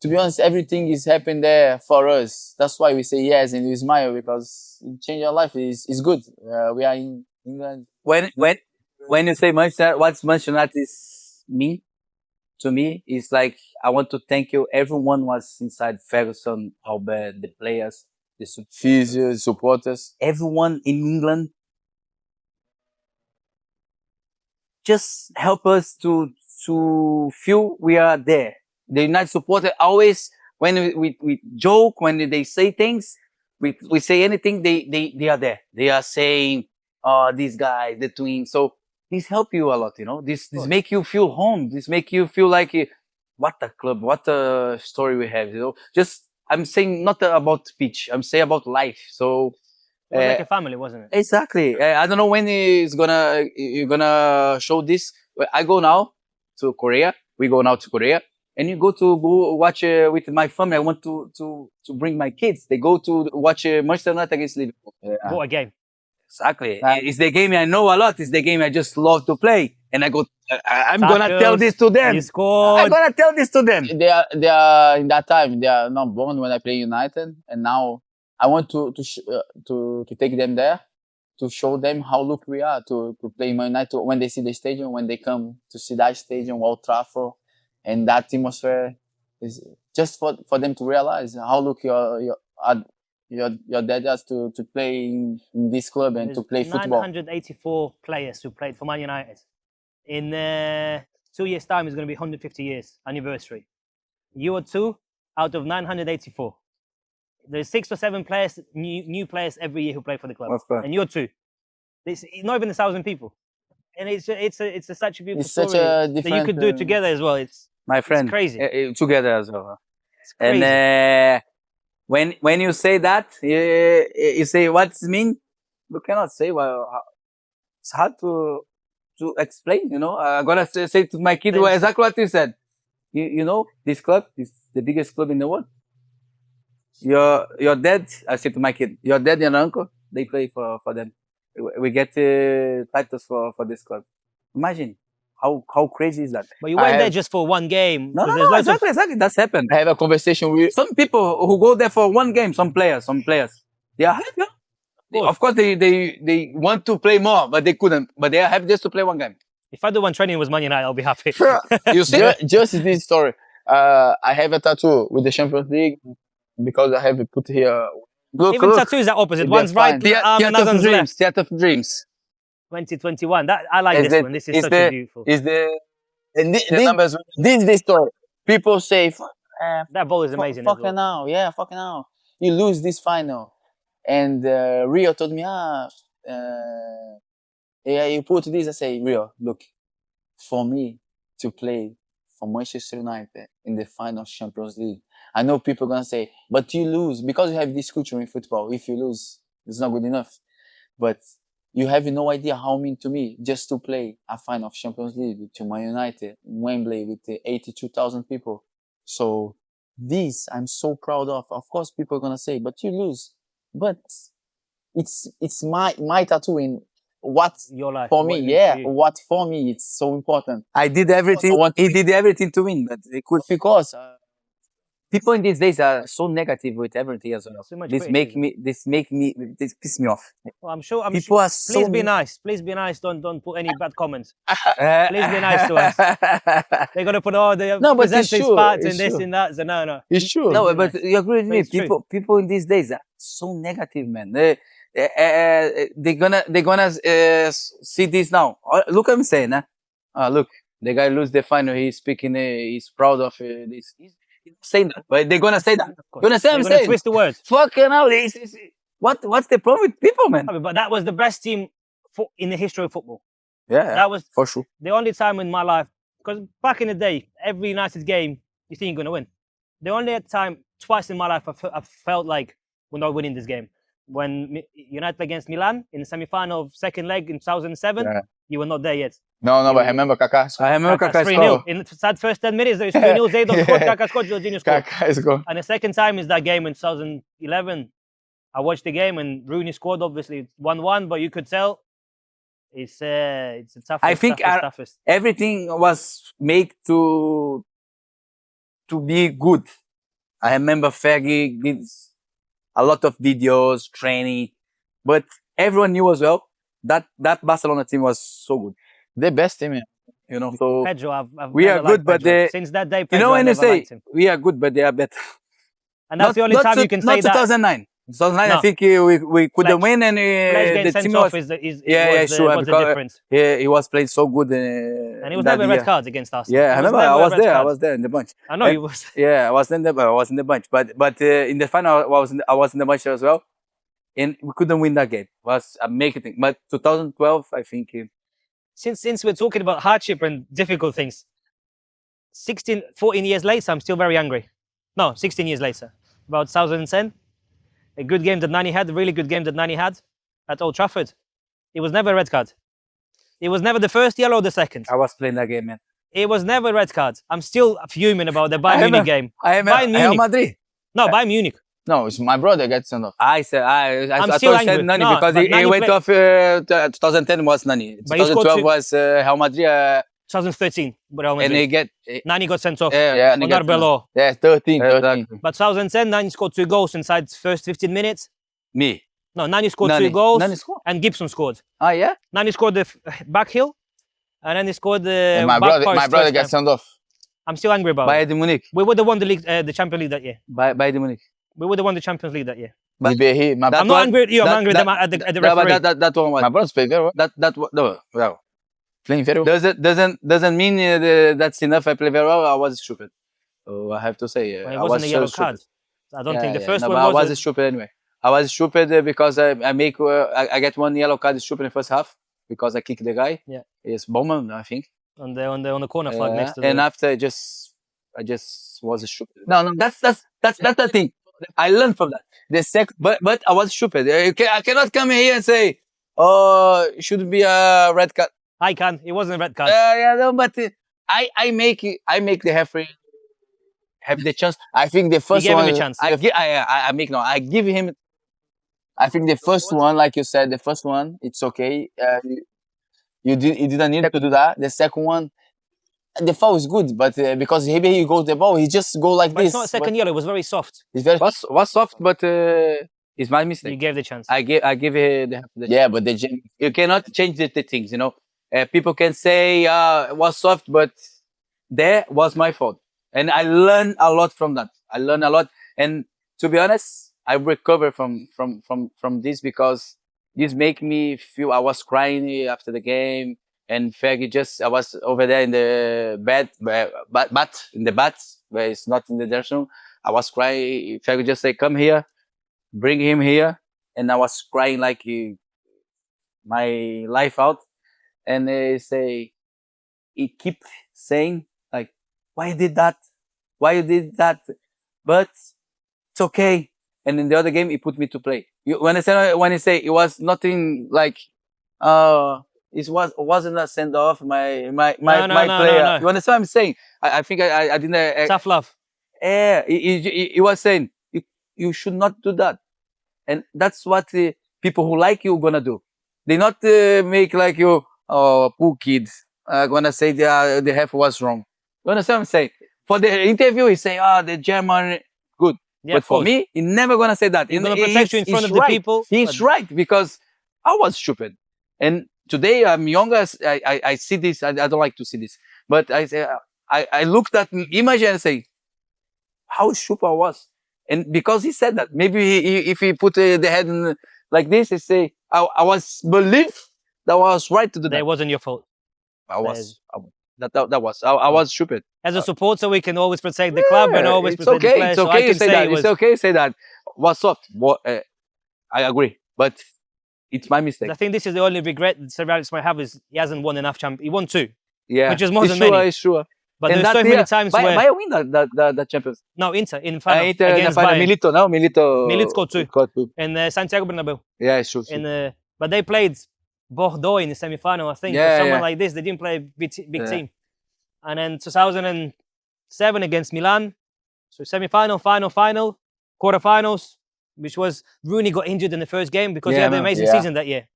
to be honest, everything is happening there for us. That's why we say yes and we smile, because change our life is good. We are in England. When you say Manchester, what's Manchester United mean to me is like, I want to thank you. Everyone was inside Ferguson, Albert, the players, Physio, supporters. everyone in England just help us to feel we are there. The United supporter always, when we joke, when they say things, we say anything, they are there. They are saying, these guys, the twins. So this help you a lot, This make you feel home. This make you feel like, what a club, what a story we have, Just, I'm saying not about pitch. I'm saying about life. So, It was like a family, wasn't it? exactly. I don't know when you're gonna show this. I go now to Korea. We go now to Korea, and you go watch with my family. I want to bring my kids. They go to watch Manchester United against Liverpool. What a game. Exactly. It's the game I know a lot. It's the game I just love to play. And I go, I'm gonna tell Tackles, this to them. You scored. I'm gonna tell this to them. They are in that time. They are not born when I play United, and now I want to take them there to show them how lucky we are to play Man United when they see the stadium, when they come to see that stadium, Old Trafford, and that atmosphere is just for them to realize how lucky your dad has to play in this club and to play football. 984 players who played for Man United. In 2 years' time, it's going to be 150 years anniversary. You are 2 out of 984. There's 6 or 7 players, new players every year who play for the club, Of course. and you're 2. It's not even 1,000 people, and it's such a beautiful It's such story a that you different, could do it together as well. It's My friend. crazy. Together as well. crazy. And when you say that, you say what's mean? You cannot say. Well, it's hard to explain. I'm gonna say to my kid exactly what you said. This club is the biggest club in the world. Your dad, I say to my kid, your dad and uncle, they play for them. We get titles for this club. Imagine how crazy is that? But you weren't there just for one game. No, 'cause there's loads of- exactly. That's happened. I have a conversation with Some people who go there for one game, some players, they are happy. Of course, they want to play more, but they couldn't. But they are happy just to play one game. If I do one training with Man United, I'll be happy. You see, just this story. I have a tattoo with the Champions League because I have it put here. Look, Even look. tattoos are opposite. They're One's right fine. arm and other one's left. Theater of Dreams. 2021. That I like Is this the- one. This is is such the- a beautiful. Is the The numbers. this is the story. People say, That ball is amazing. as fucking well. now, yeah, fucking now. You lose this final. And Rio told me, yeah, you put this. I say, Rio, look, for me to play for Manchester United in the final of Champions League. I know people are gonna say, but you lose because you have this culture in football. If you lose, it's not good enough. But you have no idea how it mean to me just to play a final of Champions League to Man United, Wembley with 82,000 people. So this I'm so proud of. Of course, people are gonna say, but you lose. But it's my tattoo in what Your life. for what me, it means yeah, for you. what for me it's so important. I did everything. I want He did everything to win, but he could. Because People in these days are so negative with everything as well. So much This piss me off. Well, I'm sure. People are so. Please be nice. Please be nice. Don't put any bad comments. Please be nice to us. They're gonna put all the No, but it's presenters true, fat it's and this true. and that. So no. it's true. No, be but nice. you agree with But me. it's true. People in these days are so negative, man. They're gonna see this now. Look, what I'm saying, huh? Look, the guy lose the final. He's speaking. He's proud of this. He's saying that, but they're gonna say that. Of course. Gonna say I'm They're gonna saying. twist the words. Fucking hell! What's the problem with people, man? But that was the best team in the history of football. Yeah, That was for sure. the only time in my life, because back in the day, every United game, you think you're going to win. The only time, twice in my life, I felt like we're not winning this game. When United against Milan in the semi-final of second leg in 2007, Yeah. you were not there yet. No, but I remember Kaká. I remember Kaká Kaká 3-0. score. In the sad first 10 minutes, there was 3-0, Zayden scored, Kaká scored, Jorginho scored. Kaká is good. And the second time is that game in 2011. I watched the game and Rooney scored, obviously 1-1, but you could tell it's a toughest. I think toughest. Everything was made to be good. I remember Fergie did a lot of videos, training, but everyone knew as well that Barcelona team was so good. The best team. You know, so Pedro, I've we never are good, liked but Pedro. they- Since that day, you Pedro, know I when they never say liked him. we are good, but they are better. And that's the only time you can say that. 2009. 2009, I No. think we couldn't Fletch. win, and Fletch getting the sent team off was was the sure, was the because, difference. he was playing so good. And it was that never red year. cards against us. Yeah, I remember. I was there. I was there in the bunch. I know and- you was. Yeah, I was in the bunch. But in the final, I was in the bunch as well, and we couldn't win that game. It was a making thing. But 2012, I think. Since we're talking about hardship and difficult things, 14 years later, I'm still very angry. No, 16 years later. About 2010, a good game that Nani had, a really good game that Nani had at Old Trafford. It was never a red card. It was never the first yellow or the second. I was playing that game, man. It was never a red card. I'm still fuming about the Bayern Munich game. I am Bayern Real Munich. Madrid. No, Bayern Munich. No, it's my brother gets sent off. I said I'm I still thought you said angry. Nani No, because but he Nani went played- off. 2010 was Nani. But he scored 2012 two- was Real Madrid, 2013, Real and Madrid. he get Nani got sent off Yeah, on Arbeloa. Yeah, 13. Exactly. But 2010, Nani scored 2 goals inside the first 15 minutes. me. No, Nani scored Nani. 2 goals Nani scored. and Gibson scored. Ah, yeah. Nani scored the back heel and then he scored the And my back brother post gets first time. sent off. I'm still angry about it. Bayern Munich. We would have won the league, the Champions League that year. Bayern Munich. We would have won the Champions League that year. But- Ribéry, my, That I'm not one- angry at you. I'm that- angry that- at the Yeah, referee. but that one was my brother's played very well. no, well, Playing very well. doesn't mean that's enough. I play very well. I was stupid. So I have to say, Well, it I wasn't was a yellow so stupid. card. I don't Yeah, think the yeah, first no, one but I was. was stupid anyway. I was stupid because I make I get one yellow card stupid in the first half because I kick the guy. Yeah. It's Bowman, I think. On the corner flag Yeah, next to and the. after I just was stupid. No, that's the thing. I learned from that. But I was stupid. I cannot come here and say, oh, it should be a red card. I can. It wasn't a red card. Yeah, no, but I make the referee have the chance. I think the first gave him one. a chance. I give him. I think the first one, like you said, the first one, it's okay. You didn't need to do that. The second one, the foul is good, but because he goes the ball, he just go like But this. it's not a second yellow. It was very soft. It's very Was soft, but it's my You mistake. gave the chance. I give the yeah, but the you cannot change the things, you know. People can say it was soft, but there was my fault, and I learned a lot from that. I learned a lot, and to be honest, I recover from this because this make me feel I was crying after the game, and Fergie I was over there in the bed, but in the bath where it's not in the dressing room. I was crying. Fergie just say, "Come here, bring him here," and I was crying like my life out. And they say, he keep saying like, why you did that? Why you did that? But it's okay. And in the other game, he put me to play. When I say it was nothing like, wasn't a send off. My player. No. You understand what I'm saying? I think I didn't. Tough love. Yeah, he was saying you should not do that, and that's what people who like you gonna do. They not make like you, oh, poor kids, gonna say the half was wrong. You understand what I'm saying? For the interview, he say, the German good, Yeah, but of for course. me, he never gonna say that. He's gonna protect you in front of the right. people. He's right, because I was stupid, and today I'm younger. I see this. I don't like to see this, but I say I looked at image and say, how stupid I was. And because he said that, maybe if he put the head in, like this, he say, I was believe that I was right to do that. It wasn't your fault. I was stupid. As a supporter, we can always protect the club and always It's protect the okay. players. It's So I okay. can Say say that. it was, It's okay. Say that. Was soft. I agree, but it's my mistake. I think this is the only regret that Sir Alex might have is he hasn't won enough champions. He won 2, Yeah, which is more it's than sure, many. It's sure. But And there's so that many year, times by where win the Champions. no, Inter in final Inter against final, Bayern. Milito, no? Milito scored 2 Scored 2. in Santiago Bernabeu. Yeah, it's true. But they played Bordeaux in the semi-final, I think. Yeah, or someone yeah. like this. They didn't play a big Yeah. team. And then 2007 against Milan. So semi-final, final, quarterfinals, which was Rooney got injured in the first game because he Yeah, had an man. amazing Yeah. season that year.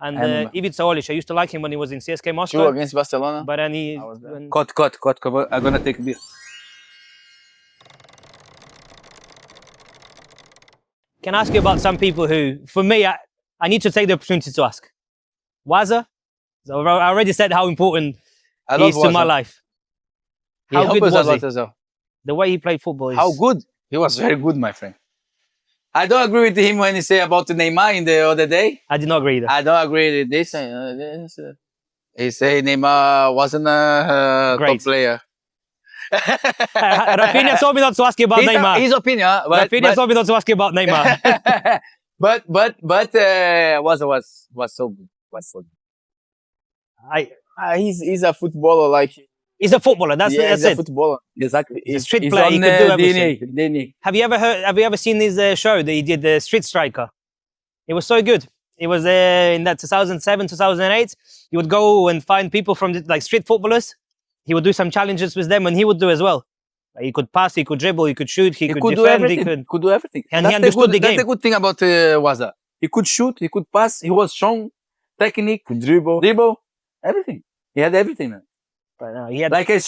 And I remember. Ivica Olic, I used to like him when he was in CSK Two Moscow. against Barcelona. But then he... I was there. when- Cut. I'm gonna take this. Can I ask you about some people who, for me, I need to take the opportunity to ask. Waza, so I already said how important I he is to my Waza. life. He How helped good us a was lot he? as well. The way he played football is... How good? He was very good, my friend. I don't agree with him when he say about the Neymar in the other day. I did not agree either. I don't agree with this. He say Neymar wasn't a Great. top player. Rafinha told me not to ask you about Neymar. His opinion, Rafinha told me not to ask you about Neymar. but was so good. Was so good. He's a footballer, like He's a footballer. That's he's a it. footballer. Exactly. He's a street player. He could do everything. DNA. Have you ever seen his show that he did, the Street Striker? It was so good. It was in that 2007, 2008. He would go and find people from like street footballers. He would do some challenges with them, and he would do as well. Like, he could pass, he could dribble, he could shoot, he could do defend, everything. he could. do everything. And he understood the That's game. the good thing about Waza. He could shoot, he could pass, he was strong, technique, could dribble. everything. He had everything, man. But no, he had Like a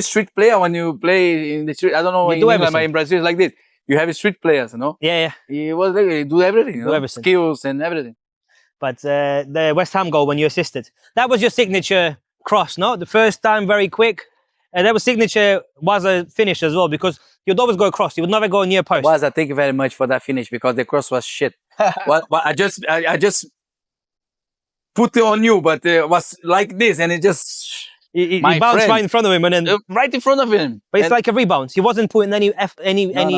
street player when you play in the street. I don't know You in do England, but everything. in Brazil it's like this. You have street players, you know. yeah. He was like he do everything, you Do know? everything. Skills and everything. But the West Ham goal when you assisted, that was your signature cross, no? The first time, very quick. That was signature was a finish as well because you'd always go across. You would never go near post. Waza, thank you very much for that finish because the cross was shit. I just put it on you, but it was like this, and it just He My bounced friend. right in front of him, and then right in front of him. but it's And like a rebound. He wasn't putting any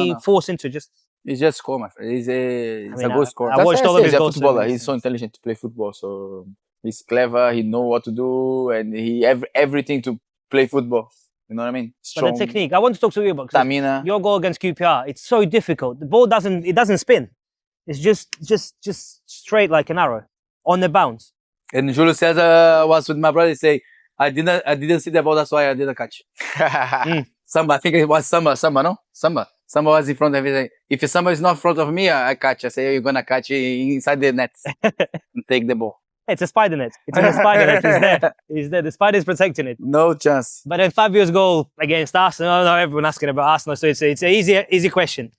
no. force into it. Just he's just score, my friend. He's a mean, good scorer. I That's watched why all of say his he's a goals. footballer. He's so intelligent to play football. So he's clever. He know what to do, and he have everything to play football. You know what I mean? But Strong, the technique, I want to talk to you about 'cause stamina. your goal against QPR. It's so difficult. The ball doesn't spin. It's just straight like an arrow on the bounce. And Julio Cesar was with my brother. He say, I didn't see the ball. That's why I didn't catch. Samba, I think it was Samba, no? Samba was in front of me. If Samba is not in front of me, I catch. I say, you're gonna catch it inside the net and take the ball. It's a spider net. It's in a spider net. He's there. He's there. The spider is protecting it. No chance. But then Fabio's goal against Arsenal. I know everyone asking about Arsenal, so it's an easy question.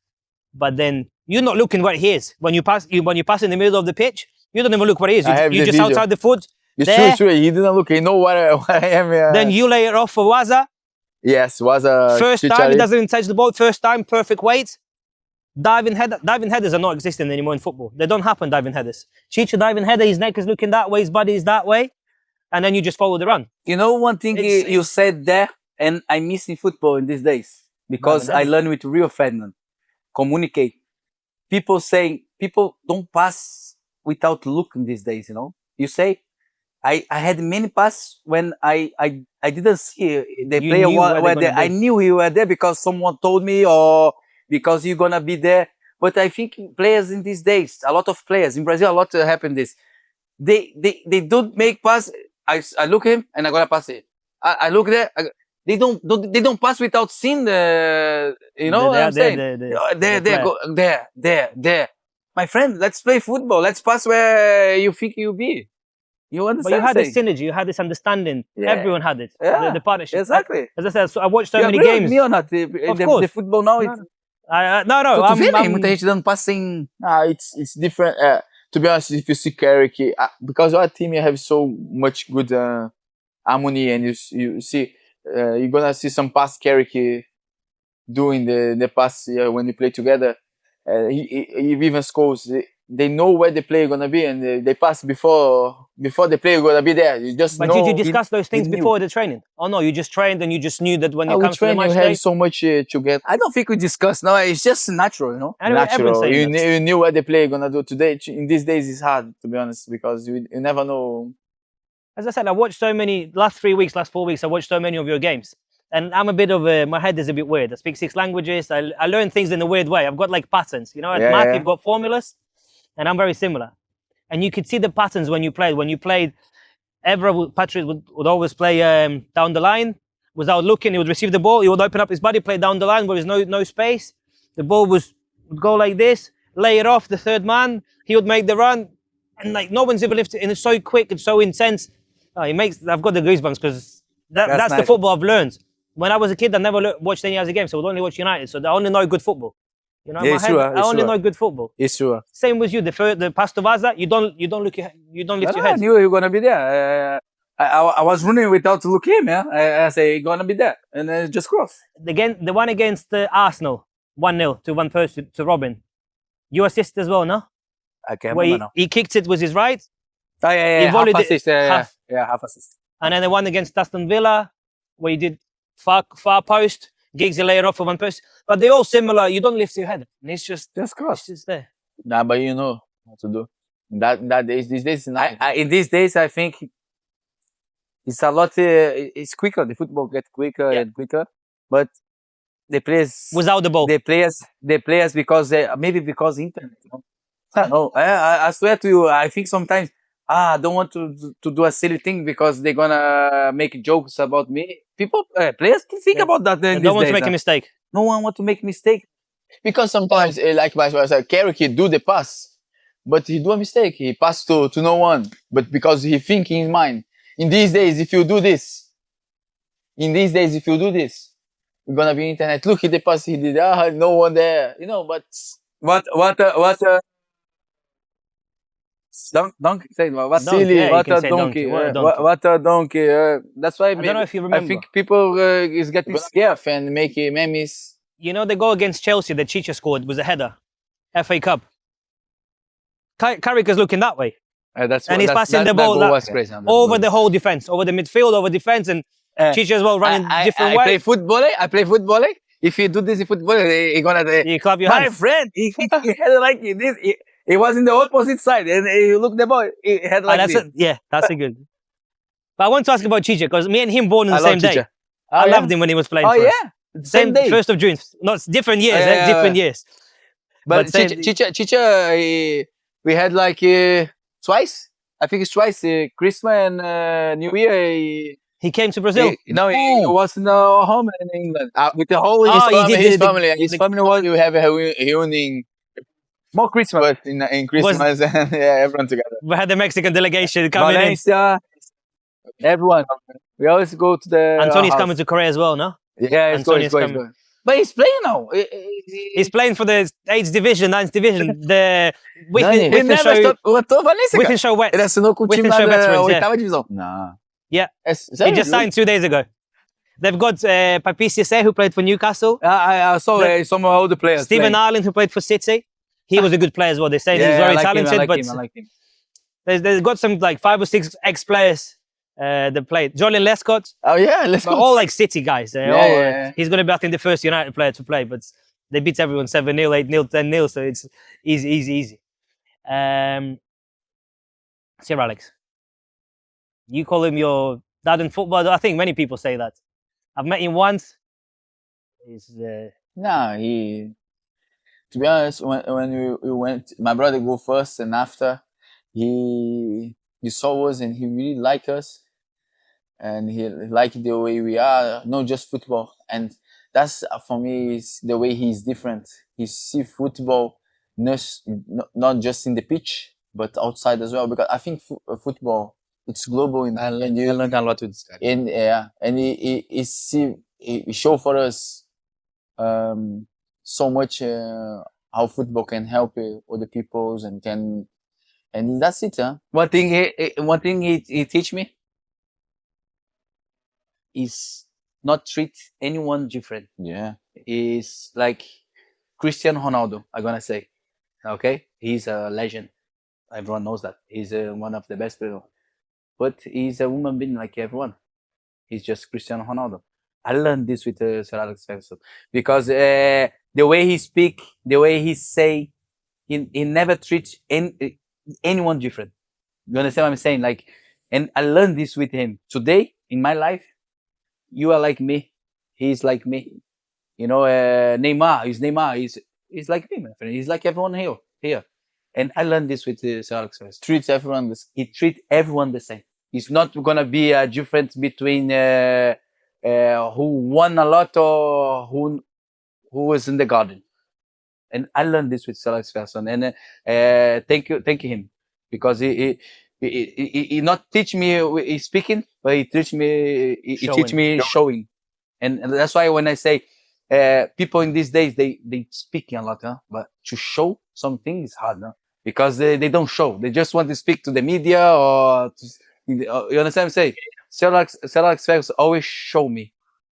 But then you're not looking where he is when you pass in the middle of the pitch. You don't even look where he is. I have You're the just video. outside the foot. It's There. true. He didn't look. He know what I am. Then you lay it off for Waza. Yes, was a First time he doesn't even touch the ball. First time, perfect weight. Diving headers are not existing anymore in football. They don't happen, diving headers. Chicha diving header, his neck is looking that way, his body is that way, and then you just follow the run. You know one thing It's- you said there, and I miss in football in these days because Diving I header. learned with Rio Ferdinand. Communicate. People don't pass without looking these days, you know. You say, I had many passes when I I didn't see the You player knew where were they're there. gonna I be. knew he were there because someone told me or because you're gonna be there. But I think players in these days, a lot of players in Brazil, a lot happen this. They don't make pass. I look him and I'm gonna pass it. I look there. They don't pass without seeing the. You know what I'm saying? There, player. go there. My friend, let's play football. Let's pass where you think you'll be. You But understand? you had this saying? synergy, you had this understanding. Yeah. Everyone had it. Yeah, The partnership. exactly. As I said, so I watched so You many agree with games. me or not? Of The course. football now, No, it's, no. tu vê, né? I'm Muita gente dando passing. It's different. To be honest, if you see Carrick, because our team you have so much good harmony, and you see, you're gonna see some past Carrick doing the pass when you play together. He even scores. They know where the player gonna be, and they pass before the player gonna be there. You just But know. did you discuss those things knew. before the training? Oh no, you just trained and you just knew that when you We come to the train, match you day. have so much to get. I don't think we discuss. No, it's just natural, you know. Anyway, everyone's Natural. saying that. You knew what the player gonna do today. In these days, it's hard to be honest because you never know. As I said, I watched so many last 4 weeks. I watched so many of your games, and I'm a bit of a. My head is a bit weird. I speak 6 languages. I learn things in a weird way. I've got like patterns. You know, at Yeah, math yeah. you've got formulas, and I'm very similar. And you could see the patterns when you played. When you played, Patrick would always play down the line without looking. He would receive the ball. He would open up his body, play down the line where there's no space. The ball would go like this, lay it off the third man. He would make the run, and like no one's ever lifted. And it's so quick and so intense. I've got the goosebumps because that's the nice. football I've learned. When I was a kid, I never watched any other game, so I would only watch United. So I only know good football. You know, in Yeah, my it's head, true, I it's only true. know good football. It's true. Same with you. The pass to Vaza, you don't lift your I head. knew you were gonna be there. I was running without looking, yeah. I say you're gonna be there, and then it just cross. Again, the one against Arsenal, 1-0 to one person to Robin. You assist as well, no? I can't Where remember now. he kicked it with his right, Oh yeah, he half volleyed it- assist. half. Half assist. and then the one against Aston Villa, where you did far post, Giggs you lay it off for one person. But they're all similar. You don't lift your head, and it's just cross. it's just there. Nah, but you know what to do. These days, it's not. In these days, I think it's a lot. It's quicker. The football gets quicker Yeah. and quicker, but the players, Without the ball. the players, because maybe because internet. You know? No, I swear to you, I think sometimes I don't want to do a silly thing because they're gonna make jokes about me. People, players, think Yeah. about that. I In don't want these to days, make a mistake. No one want to make mistake. Because sometimes, like vice versa, Carrick he do the pass, but he do a mistake. He pass to no one, but because he think in his mind. In these days, if you do this, you're gonna be internet. Look at the pass he did. No one there. You know, but What? Donkey. Say what? Donkey, yeah, you what can a say donkey. donkey, what a donkey. What a donkey. That's why I don't know if you I remember. think people is getting scared. scared and make memes. You know the goal against Chelsea that Chicha scored was a header, FA Cup. Carricker's looking that way, That's and he's that's- passing the that ball goal was crazy. That over goal. the whole defense, over the midfield, over defense, and Chicha as well running different I way. play football. I play football. If you do this in football, he gonna. You clap your My hands. friend, he had like this. He was in the opposite side, and he looked the ball. He had like That's this. that's a good. But I want to ask about Chicha because me and him born on the I love same day. Chicha. I yeah? loved him when he was playing Oh for us. yeah, same day. 1st of June. No, it's different years, Yeah, different years. But But Chicha, we had like twice. I think it's twice. Christmas and New Year. He came to Brazil. He was in home in England with the whole Oh, he did his the- family. His the- family was you have a reunion More Christmas. in Christmas and everyone together. We had the Mexican delegation coming in. Valencia, everyone. We always go to the. Antoni's house. coming to Korea as well, no? Yeah, it's going, Antoni's it's going, it's coming. going. But he's playing now. He's playing for the 8th division, 9th division. We Dani. can, we He can never show, stopped. Eu tô Valência, we cara. can show wet. Ele assinou com o we time can lá show da veterans, yeah. 8ª divisão. Não. Yeah, Sério? he just signed 2 days ago. They've got Papi Cissé, who played for Newcastle. I saw some of the players. Stephen playing. Ireland, who played for City. He was a good player as well. They say he's Yeah, very I like him, talented, I like but him, I like him. they've got some like 5 or 6 ex-players that played. Jolien Lescott, Oh yeah, let's but go. all like City guys. They're Yeah, all, yeah. He's going to be, I think, the first United player to play, but they beat everyone 7-0, 8-0, 10-0, so it's easy. Sir Alex, you call him your dad in football. I think many people say that. I've met him once. He's Nah, he. To be honest, when we went, my brother go first, and after he saw us and he really liked us, and he liked the way we are, not just football. And that's for me is the way he's different. He see football not just in the pitch, but outside as well. Because I think football it's global, I learned a lot with this guy. and yeah, and he show for us so much how football can help other peoples and that's it. Huh? One thing he teach me is not treat anyone different. Yeah, Is like Cristiano Ronaldo, I'm gonna say. Okay, he's a legend. Everyone knows that. He's one of the best people. But he's a human being like everyone. He's just Cristiano Ronaldo. I learned this with Sir Alex Ferguson because the way he speak, the way he say, he never treats anyone different. You understand what I'm saying? Like, and I learned this with him. Today in my life, you are like me. He's like me. You know, Neymar. He's like me, my friend. He's like everyone here. And I learned this with Sir Alex Ferguson. treats everyone this. He treat everyone the same. It's not gonna be a difference between who won a lot or who was in the garden. And I learned this with Sir Alex Ferguson. And thank you him, because he not teach me speaking, but he teach me showing. And that's why when I say people in these days they speaking a lot, huh? But to show something is hard, huh? Because they don't show. They just want to speak to the media or you understand what I'm saying? Sir Alex Ferguson always show me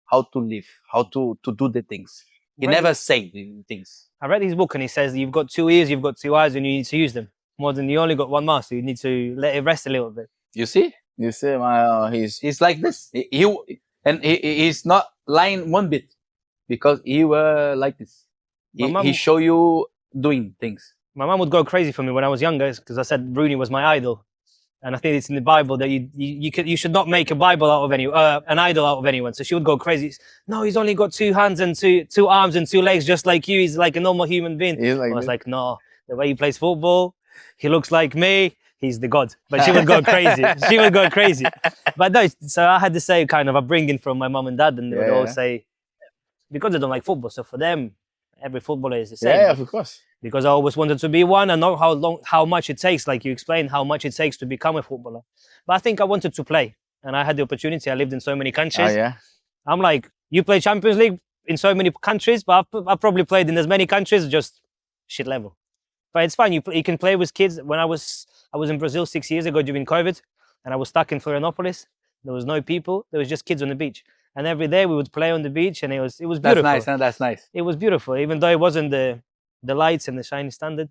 how to live, how to do the things. He Right. never say the things. I read his book and he says you've got 2 ears, you've got 2 eyes, and you need to use them more than you only got one mouth. So you need to let it rest a little bit. You see? You see, He's like this. He's not lying one bit, because he were like this. My mum- He show you doing things. My mum would go crazy for me when I was younger because I said Rooney was my idol, and I think it's in the Bible that you should not make a Bible out of an idol out of anyone. So she would go crazy. No, he's only got 2 hands and two arms and 2 legs, just like you. He's like a normal human being. He's like I was this. like, no, the way he plays football, he looks like me. He's the god. But she would go crazy. She would go crazy. But no, so I had to say kind of upbringing from my mum and dad, and they would all say, because they don't like football, so for them, every footballer is the same. yeah, of course. Because I always wanted to be one. I know how much it takes, like you explained, how much it takes to become a footballer. But I think I wanted to play, and I had the opportunity. I lived in so many countries. Yeah. I'm like, you play Champions League in so many countries, but I've probably played in as many countries, just shit level. But it's fine. You can play with kids. When I was in Brazil 6 years ago during COVID, and I was stuck in Florianopolis. There was no people. There was just kids on the beach, and every day we would play on the beach, and it was beautiful. That's nice, huh? That's nice. It was beautiful, even though it wasn't the lights and the shiny standard.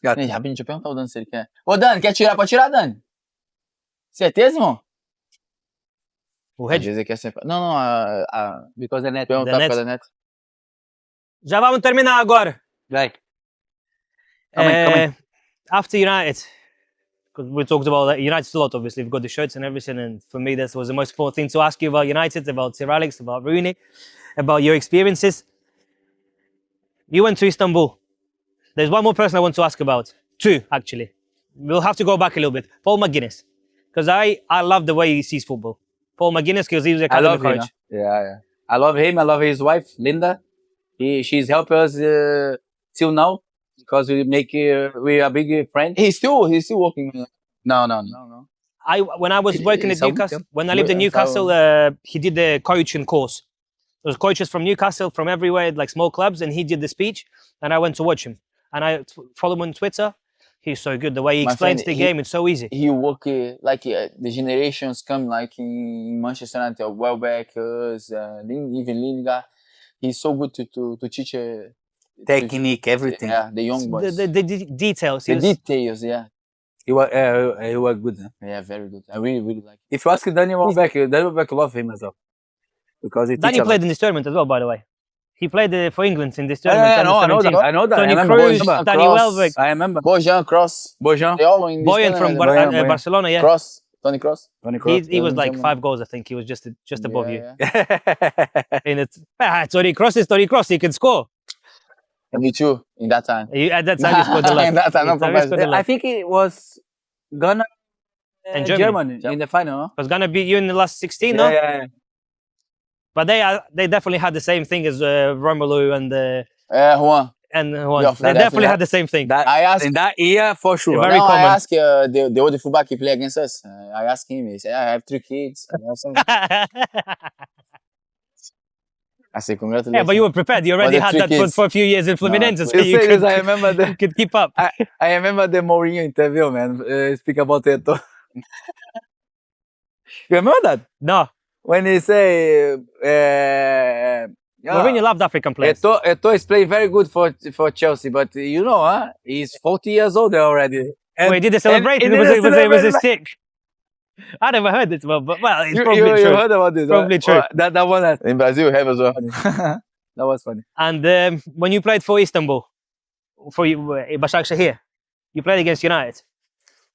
Ei, rapidinho, deixa eu perguntar ao Dani se ele quer. Ô, Dani, quer tirar? Pode tirar, Dani. Certeza, irmão? O Às Red. vezes ele quer ser... Não, Because the net. perguntar The por net. causa da net. Já vamos terminar agora. Right. Come on. After United, because we talked about that United a lot, obviously. We've got the shirts and everything, and for me, that was the most important thing to ask you about United, about Sir Alex, about Rooney, about your experiences. You went to Istanbul. There's one more person I want to ask about. 2, actually. We'll have to go back a little bit. Paul McGuinness. Because I love the way he sees football. Paul McGuinness, because he was a I love academy him. coach. Yeah. I love him. I love his wife, Linda. She's helped us till now, because we are big friends. He's still working. No. When I was working at Southampton? Newcastle, when I lived in Newcastle, he did the coaching course. There was coaches from Newcastle, from everywhere, like small clubs, and he did the speech, and I went to watch him. And I follow him on Twitter. He's so good. The way he My explains friend, the game, it's so easy. He work the generations come like in Manchester United, Welbeck, even Lingard. He's so good to teach Technique, everything. the young boys. The details. The He was- details, yeah. He was good. Huh? Yeah, very good. I really, really like it. If you ask Daniel Welbeck love him as well, because he Danny teach a lot. played in this tournament as well, by the way. He played for England in this tournament. I know that. I know that. Tony I remember. Kroos, Bojan. Danny Cross. Welbeck, I remember. Bojan, Cross. Bojan. They all in this Boyan from tournament. Barcelona, yeah. Cross. Tony Cross. He was like German. 5 goals, I think. He was just above you. Yeah. And it's Tony Cross is Tony Cross. He can score. And me too. In that time. At that time, he scored a lot. In that time, no At that time, he scored a comparison. lot. I think it was Ghana And and Germany. Germany in the final. Huh? Was gonna beat you in the last 16, no? Yeah. But they definitely had the same thing as Romelu Juan. Juan. Yeah, They definitely had the same thing. That, I asked. in that year, for sure. Very No, I common. asked the old fullback he play against us. I asked him. He said, "I have 3 kids." I have some- I said, "Congratulations." Yeah, but you were prepared. You already the had three that kids. for a few years in Fluminense, so You you serious? could, I remember the you could keep up. I remember the Mourinho interview, man. Speak about Eto'o. You remember that No, when he say, Mourinho loved African players. Eto'o is playing very good for Chelsea, but you know, he's 40 years old already. Well, he did the celebration. and It was, he it was, it was a celebrated stick. I never heard this, but well, it's You probably true. heard about this? Probably right? true. Well, that one, that In Brazil, we have as well. was funny. And when you played for Istanbul, for you, Başakşehir, you played against United.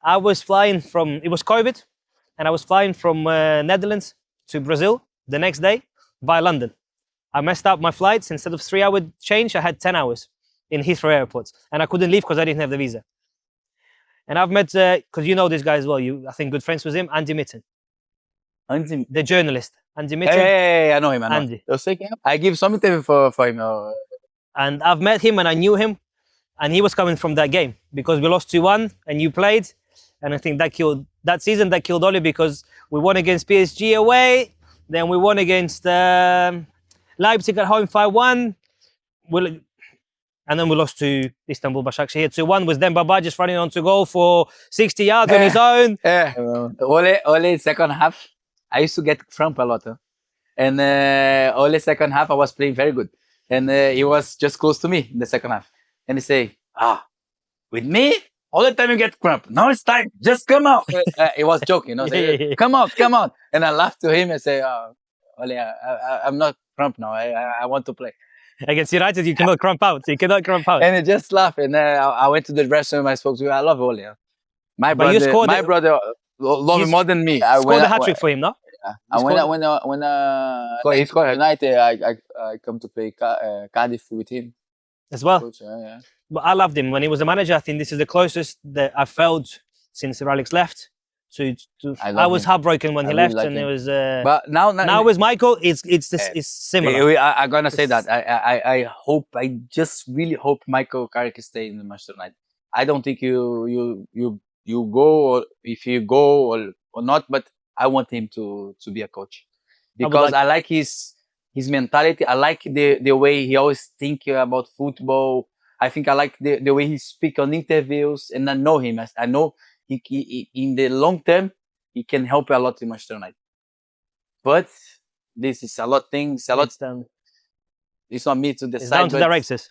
I was flying from, it was COVID, and I was flying from Netherlands to Brazil the next day via London. I messed up my flights. Instead of 3-hour change, I had 10 hours in Heathrow Airport. And I couldn't leave because I didn't have the visa. And I've met, because you know this guy as well, I think good friends with him, Andy Mitten, the journalist. Andy Mitten, Hey, I know him. I know him. Andy. Eu sei quem é. I give some interview for him. And I've met him and I knew him, and he was coming from that game because we lost 2-1 and you played, and I think that season killed Oli because we won against PSG away, then we won against Leipzig at home 5-1, and then we lost to Istanbul Başakşehir 2-1. Was then Baba just running on to goal for 60 yards on his own. Ole second half, I used to get cramp a lot. Huh? And Ole second half, I was playing very good. And he was just close to me in the second half. And he say, with me, all the time you get cramp. Now it's time, just come out. He was joking, you know, say, come out. And I laughed to him and say, Ole, I'm not cramp now. I want to play. Against United, you cannot cramp out. You cannot cramp out. And he just laughed. And I went to the dressing room. I spoke to him. I love Ole. Huh? My But you brother, scored my it- brother love him more than me. Scored a hat-trick for him, no? And when He scored. United, I come to play Cardiff with him. As well. Coach, yeah. But I loved him when he was a manager. I think this is the closest that I felt since Sir Alex left. I was him. heartbroken when I he really left, like and it him. was. But now With Michael, it's similar. I'm gonna say that. I just really hope Michael Carrick stay in the Manchester United. I don't think you go, or if you go or not, but I want him to be a coach because I like his mentality. I like the way he always think about football. I think I like the way he speak on interviews, and I know him. I know he in the long term he can help a lot in Manchester United. But this is a lot things. It's not me to decide. It's down to but- directors.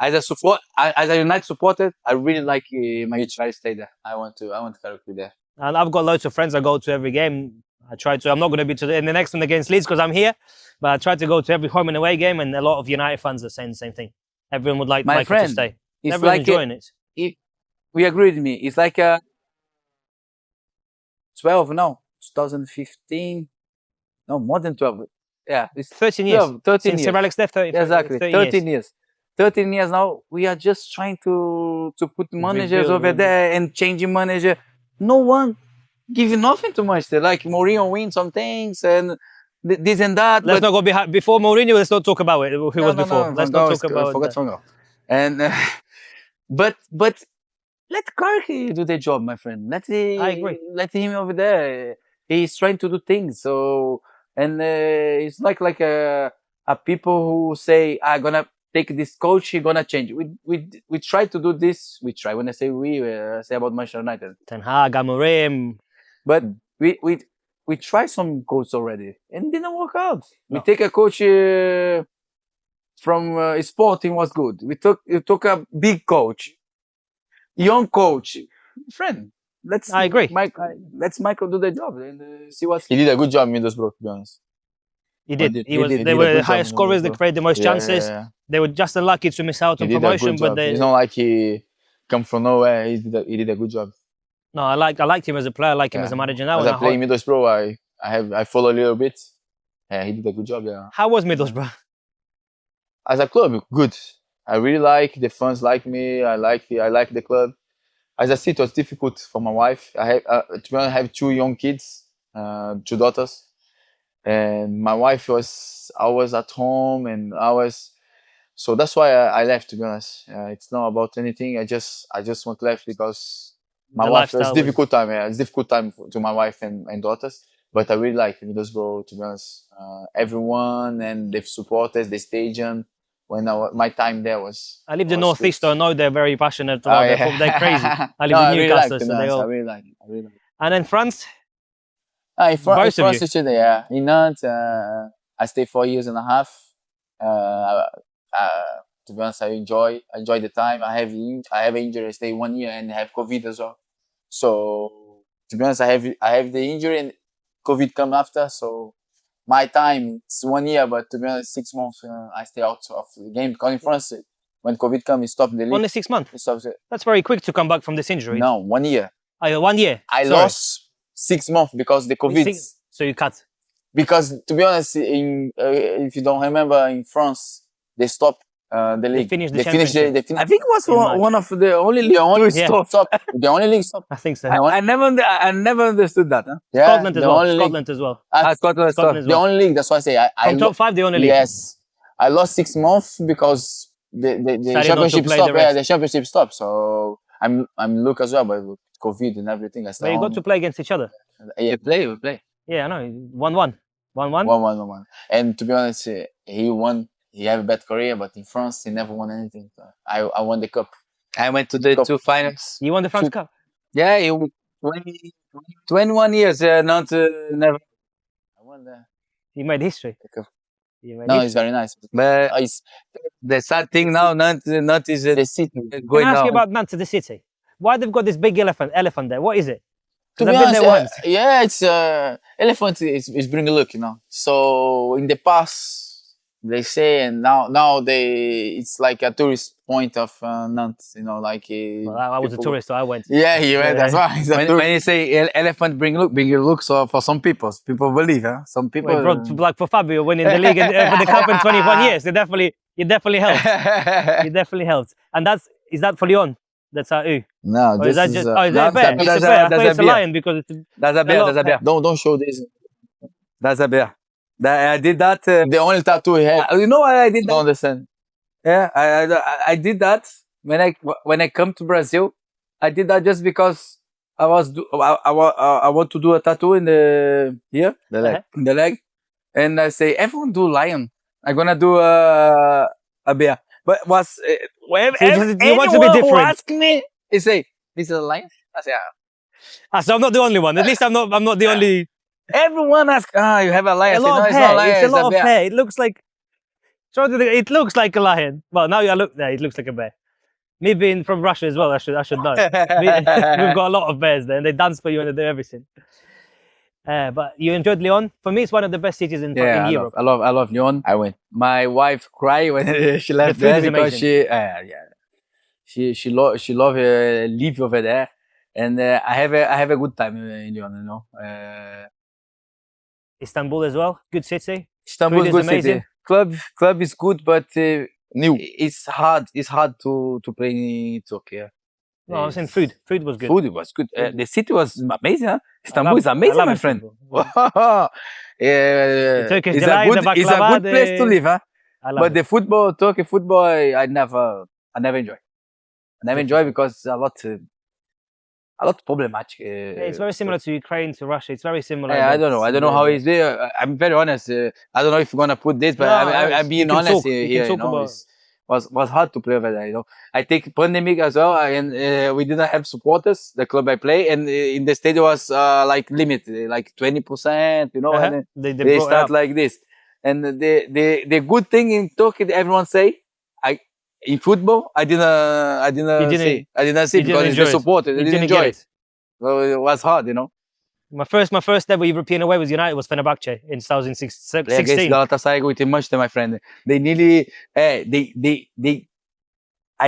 As a United supporter, I really like my try to stay there. I want Cardiff to be there. And I've got loads of friends. I go to every game. I try to. I'm not going to be in the next one against Leeds because I'm here, but I try to go to every home and away game. And a lot of United fans are saying the same thing. Everyone would like My Michael friend, to stay. It's Everyone's like enjoying it. we agree with me. It's like 12 now, 2015. No, more than 12. Yeah, it's 13 years. 12, 13 Since years. Sir Alex left, Exactly, 13 years. 13 years now. We are just trying to put managers Rebuild, over there and changing manager. No one giving nothing to Manchester. Like Mourinho wins some things and this and that. Let's not go behind. Before Mourinho, let's not talk about it. Who was before? Let's not talk about Forget that. Van Gaal. And but let Carrick do the job, my friend. I agree. Let him over there. He's trying to do things. So and it's like a people who say, "I'm gonna take this coach. He's gonna change." We try to do this. We try. When I say we say about Manchester United. Ten Hag, Amorim. But we try some coach already and it didn't work out. We No. take a coach from Sporting was good. We took a big coach, young coach, friend. I agree. Let's Michael do the job and see what's. He did a good job in Middlesbrough, to be honest. He did. did- He he was. did- he They did a were good the job highest in scorers. They Middlesbrough. created the most chances. Yeah. They were just unlucky to miss out He on did a promotion, good but job. they. It's not like he come from nowhere. He did a good job. No, I liked him as a player. I like him as a manager now. As and I play in Middlesbrough, I follow a little bit. Yeah, he did a good job. Yeah. How was Middlesbrough? As a club, good. I really like the fans like me. I like the club. As I said, it was difficult for my wife. I have to be honest, I have 2 young kids, 2 daughters, and my wife was always at home, and so that's why I left. To be honest, it's not about anything. I just want to leave because my The wife. lifestyle It's was- difficult time. Yeah, it's difficult time to my wife and daughters. But I really like Middlesbrough. To be honest, everyone and the supporters, the stadium. When my time there was. I lived in was Northeast, good. so I know they're very passionate. Oh, They're crazy. I lived No, in really Newcastle, like, to so be they honest, all. I really like. I really like. And then France. In Both of France, you? actually, yeah. In Nantes, I stayed 4.5 years. To be honest, I enjoy the time. I have an injury. I stay 1 year and have COVID as well. So to be honest, I have the injury and COVID come after. So my time it's 1 year, but to be honest, 6 months I stay out of the game. Because in France, when COVID comes, it stopped the league. Only 6 months. It stops it. That's very quick to come back from this injury. No, 1 year. Oh, 1 year. I Sorry. lost 6 months because the COVID. So you cut. Because to be honest, if you don't remember, in France they stopped the league. finished the They finished. championship. They finished. I think it was In March. one of the only league to Yeah. stop. The only league stopped. I think so. I never understood that. Huh? Yeah, Scotland as the well. only league. Scotland as well. Scotland Scotland as The well. only league. That's why I say I From top 5, the only league. Yes, I lost 6 months because the Decided not to championship play stopped. the Yeah, rest. the championship stopped. So I'm look as well, but with COVID and everything, I But stay you got home. to play against each other. Yeah, We play. Yeah, I know. 1-1. 1-1. 1-1. And to be honest, he won. He had a bad career, but in France he never won anything. So I won the cup. I went to the Cup. 2 finals. You won the France Cup. Yeah, 21 years, not never. I won the You made history. cup. You made No, history. it's very nice. But It's the sad thing now, not is the city. Can going I ask you down. about Nantes, the city? Why they've got this big elephant there? What is it? To 'Cause be I've been honest, there once. yeah, it's elephant is bring a look, you know. So in the past they say, and now it's like a tourist point of Nantes, you know, like Well, I was a people- tourist, so I went. Yeah, you went. That's why. It's a When tourist. you say elephant bring look, so for some people believe, huh? Some people. Well, bro, like for Fabio winning the league and for the cup in 21 years, it definitely helped. It definitely helped. And is that for Lyon? That's how. No, Or this is that is just? Oh, is that a not bear? that- It's a that's bear. I a thought it's a bear. lion because it's. That's a bear. That's a bear. Don't show this. That's a bear. I did that. The only tattoo he had. You know why I did Don't that? understand. Yeah, I did that when I come to Brazil. I did that just because I want to do a tattoo in the here The leg. in the leg, and I say everyone do lion. I'm gonna do a bear, but when So you want to be anyone who different. ask me, he say this is a lion. I say So I'm not the only one. At least I'm not the only. everyone ask. You have a lion. A I say, lot no, of it's not hair. a lion. It's a lot a of bear. hair. It looks like. It looks like a lion. Well, now I look there. It looks like a bear. Me being from Russia as well, I should know. We've got a lot of bears there, and they dance for you and they do everything. But you enjoyed Lyon. For me, it's one of the best cities in Yeah, Europe. I love Lyon. I win. My wife cried when she left food there is because amazing. she love live over there, and I have a good time in Lyon. You know, Istanbul as well, good city. Istanbul Food is is good amazing. city. Club is good, but New. it's hard. It's hard to play in Turkey. Yeah. No, I was saying food. Food was good. Food was good. The city was amazing. Huh? I Istanbul love- is amazing, I love my friend. Istanbul. It's Turkish a delight, good, the it's a baklava, good place to the- live, huh? I love But it. the football, Turkey football, I never enjoy. I never enjoy because a lot problematic. It's very similar to Ukraine, to Russia. It's very similar. I don't know. I don't know how it's there. I'm very honest. I don't know if you're gonna put this, but No, I'm you being can honest talk- you here. can You talk know, about- was hard to play over there. You know, I take pandemic as well, and we didn't have supporters. The club I play, and in the stadium was like limited, like 20%. You know, and then They they brought it start up. like this. And the good thing in Turkey, everyone say, in football, I didn't You didn't- see. I didn't see you because didn't it's the enjoy it. support. I You didn't didn't enjoy get it. it. So it was hard, you know. My first ever European away was United was Fenerbahce in Play against 2016. Galatasaray with Manchester, my friend. They nearly, I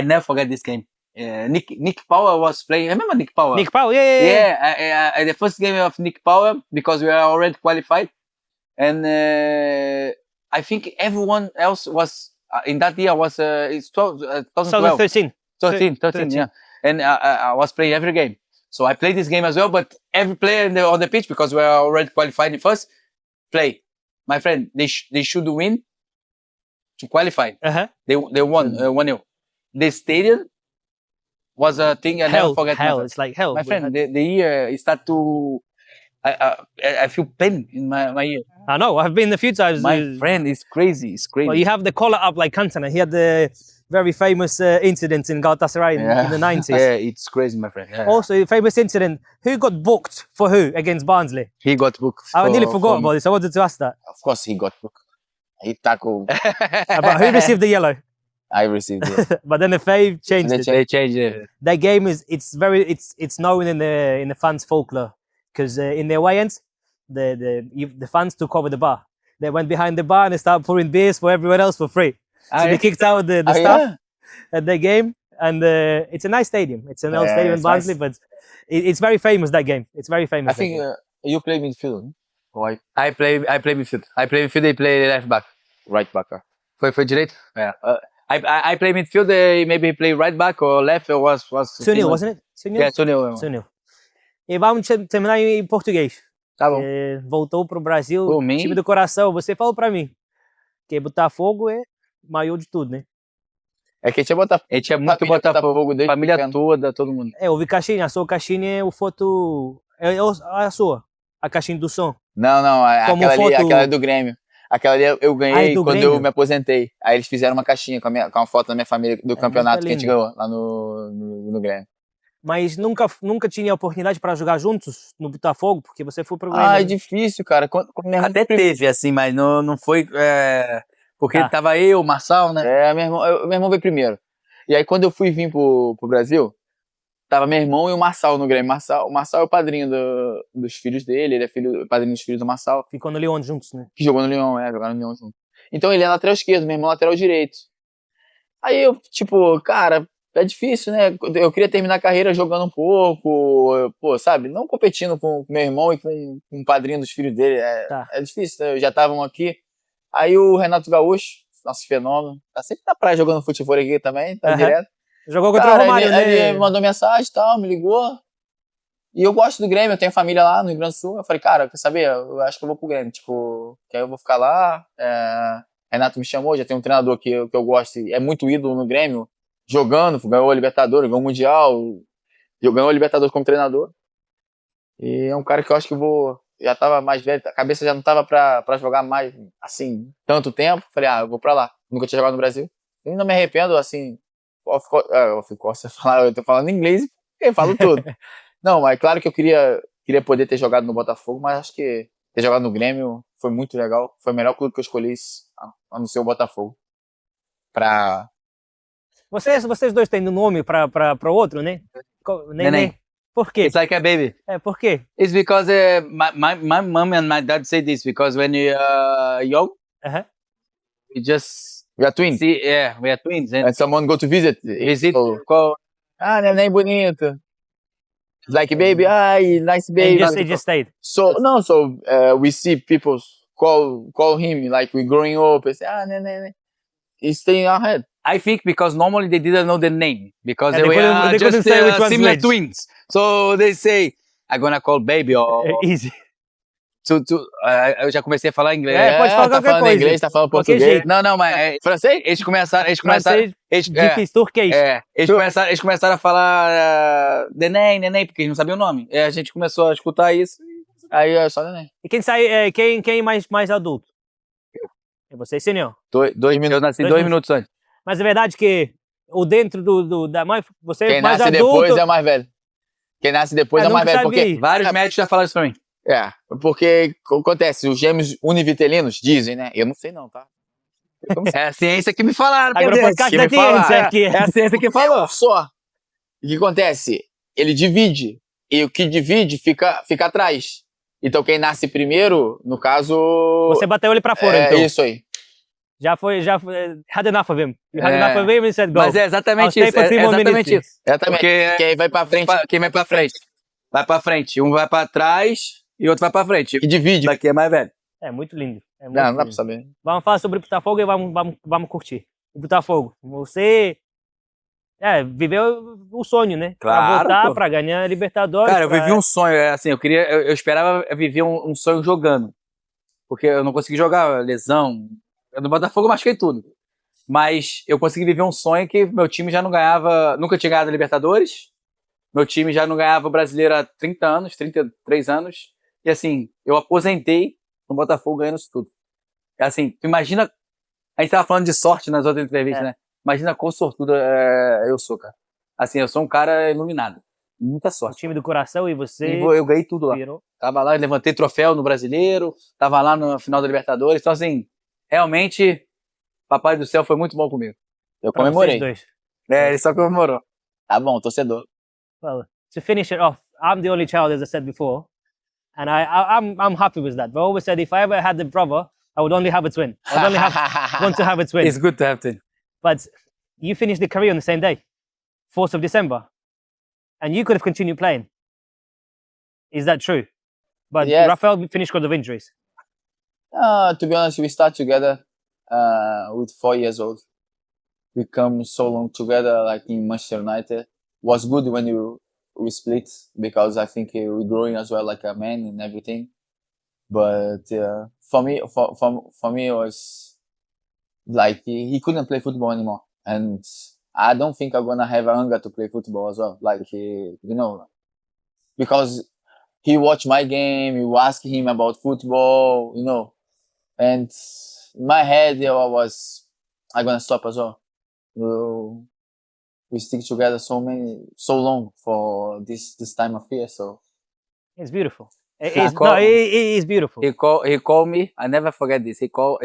never forget this game. Nick Power was playing. Remember Nick Power? Nick Powell, yeah. Yeah, the first game of Nick Power, because we are already qualified, and I think everyone else was in that year was it's 2012. 13, yeah. And I was playing every game, so I played this game as well. But every player on the pitch, because we are already qualified in first, play. My friend, they should win to qualify. They won 1-0. The stadium was a thing I never forget. Hell, it's like hell. My friend, the year start to I feel pain in my ear. I know. I've been a few times. My friend, it's crazy. It's crazy. Well, you have the collar up like Cantona. He had the very famous incident in Galatasaray in the 90s. Yeah, it's crazy, my friend. Yeah. Also, a famous incident. Who got booked for who against Barnsley? He got booked. I nearly forgot about this. I wanted to ask that. Of course, he got booked. He tackled. But who received the yellow? I received it. But then the FA changed it. They changed it. That game it's known in the fans' folklore because in the away ends, the fans took over the bar. They went behind the bar and they started pouring beers for everyone else for free. So they kicked out the staff at the game, and it's a nice stadium. It's an old stadium in Barnsley, but it's very famous, that game. It's very famous. I think you play midfield. Right? I play midfield. They play left back. Right back. Foi direito? Yeah. I play midfield. Maybe he play right back or left. Or was Sunil, wasn't it? Sunil? Yeah, Sunil. Sunil. E vamos terminar em português. Tá bom. Voltou pro Brasil, Por mim? time do coração. Você falou pra mim que Botafogo é maior de tudo, né? É que a gente é muito Botafogo desde família pequeno. toda, todo mundo. Houve caixinha. A sua caixinha é o foto... É a sua. A caixinha do som. Não, Como aquela ali, foto- aquela é do Grêmio. Aquela ali eu ganhei do quando Grêmio? eu me aposentei. Aí eles fizeram uma caixinha com uma foto da minha família do campeonato que a gente lindo. ganhou lá no Grêmio. Mas nunca tinha oportunidade para jogar juntos no Botafogo, porque você foi pro Grêmio. Ah, é né? difícil, cara. Quando minha irmã Até teve, assim, mas não foi... porque Tá. tava eu, o Marçal, né? meu irmão veio primeiro. E aí quando eu fui vir pro Brasil, tava meu irmão e o Marçal no Grêmio. O Marçal é o padrinho dos filhos dele, ele é padrinho dos filhos do Marçal. Ficou no Lyon juntos, né? Que jogou no Lyon, jogaram no Lyon junto. Então ele é lateral esquerdo, meu irmão é lateral direito. Aí eu, tipo, cara, é difícil, né? Eu queria terminar a carreira jogando um pouco, pô, sabe? Não competindo com meu irmão e com o padrinho dos filhos dele. Tá. É difícil, né? Já estavam aqui. Aí o Renato Gaúcho, nosso fenômeno, tá sempre na praia jogando futebol aqui também, tá direto. Jogou contra Cara, o Romário, né? ele mandou mensagem e tal, me ligou. E eu gosto do Grêmio, eu tenho família lá no Rio Grande do Sul. Eu falei, cara, quer saber? Eu acho que eu vou pro Grêmio. Tipo, que aí eu vou ficar lá. Renato me chamou, já tem um treinador que eu gosto, é muito ídolo no Grêmio, jogando, ganhou o Libertadores, ganhou o Mundial, ganhou o Libertadores como treinador. E é um cara que eu acho que já tava mais velho, a cabeça já não tava pra jogar mais, assim, tanto tempo. Falei, eu vou pra lá. Nunca tinha jogado no Brasil. E não me arrependo, assim, eu tô falando inglês, eu falo tudo. Não, mas claro que eu queria poder ter jogado no Botafogo, mas acho que ter jogado no Grêmio foi muito legal. Foi o melhor clube que eu escolhi, a não ser o Botafogo. Vocês dois têm nome para o outro, né? Neném. Por quê? It's like a baby. Por quê? It's because my mom and my dad say this because when you are young, we just We are twins. see, we are twins and And someone go to visit. So, call neném bonito. Like baby, nice And baby. they just stayed. So we see people call him like we growing up and say, neném. He's staying ahead. I think because normally they didn't know the name because And they they couldn't just say which one's similar which. twins. So they say, I'm gonna call baby or Easy. eu já comecei a falar inglês. Pode falar tá qualquer falando coisa. inglês, tá falando Qualquer português. jeito. Não, mas Francês? eles começaram, Francês, difícil, turquês. eles começaram a falar neném, porque eles não sabiam o nome. A gente começou a escutar isso. Aí é só neném. E quem sai, quem mais adulto? É você, senhor. 2 minutos. Eu nasci 2 2 minutos antes. Mas é verdade que o dentro da mãe, você é Quem mais nasce adulto. depois é o mais velho. Quem nasce depois é o mais nunca velho. Porque sabia. Vários médicos já falaram isso pra mim. Porque acontece, os gêmeos univitelinos dizem, né? Eu não sei não, tá? É a ciência que me falaram. Agora quer pode dizer, ficar que da me falaram. ciência aqui. É a ciência que falou. Só. O que acontece? Ele divide. E o que divide fica atrás. Então quem nasce primeiro, no caso... Você bateu ele pra fora, então. Isso aí. had enough of him. You had enough of him and said, go. Mas é I'll exatamente stay isso. for É 3 more exatamente minutes. isso. Exatamente. Porque Quem vai pra frente. quem vai pra frente. Vai pra frente. Um vai pra trás e outro vai pra frente. E divide. Daqui é mais velho. É muito lindo. É muito Não, não dá pra lindo. saber. Vamos falar sobre o Botafogo e vamos curtir. O Botafogo, você viveu o sonho, né? Claro, Pra voltar, pô. pra ganhar a Libertadores. Cara, eu vivi um sonho, assim, eu esperava viver um sonho jogando. Porque eu não consegui jogar, lesão. No Botafogo eu machuquei tudo. Mas eu consegui viver um sonho que meu time já não ganhava, nunca tinha ganhado a Libertadores. Meu time já não ganhava o Brasileiro há 30 anos, 33 anos. E assim, eu aposentei no Botafogo ganhando isso tudo. Assim, tu imagina, a gente tava falando de sorte nas outras entrevistas, né? Imagina quão sortudo eu sou, cara. Assim, eu sou um cara iluminado. Muita O sorte. time do coração e você Eu ganhei tudo lá. virou. Tava lá, levantei troféu no Brasileiro, tava lá no final da Libertadores. Então, assim, realmente, Papai do Céu foi muito bom comigo. Eu pra vocês comemorei. dois. Ele só comemorou. Tá bom, torcedor. Well, to finish it off, I'm the only child, as I said before, and I'm happy with that. But I always said if I ever had a brother, I would only have a twin. I would only want to have a twin. It's good to have to. But you finished the career on the same day, 4th of December, and you could have continued playing. Is that true? But Yes. Rafael finished because of injuries. To be honest, we start together with 4 years old. We come so long together, like in Manchester United. Was good when we split because I think we're growing as well, like a man and everything. But for me, it was like he couldn't play football anymore, and I don't think I'm gonna have hunger to play football as well. Like because he watched my game, you ask him about football, and in my head I'm gonna stop as well. We stick together so long for this time of year, so It's beautiful. It is beautiful. He called me. I never forget this. He called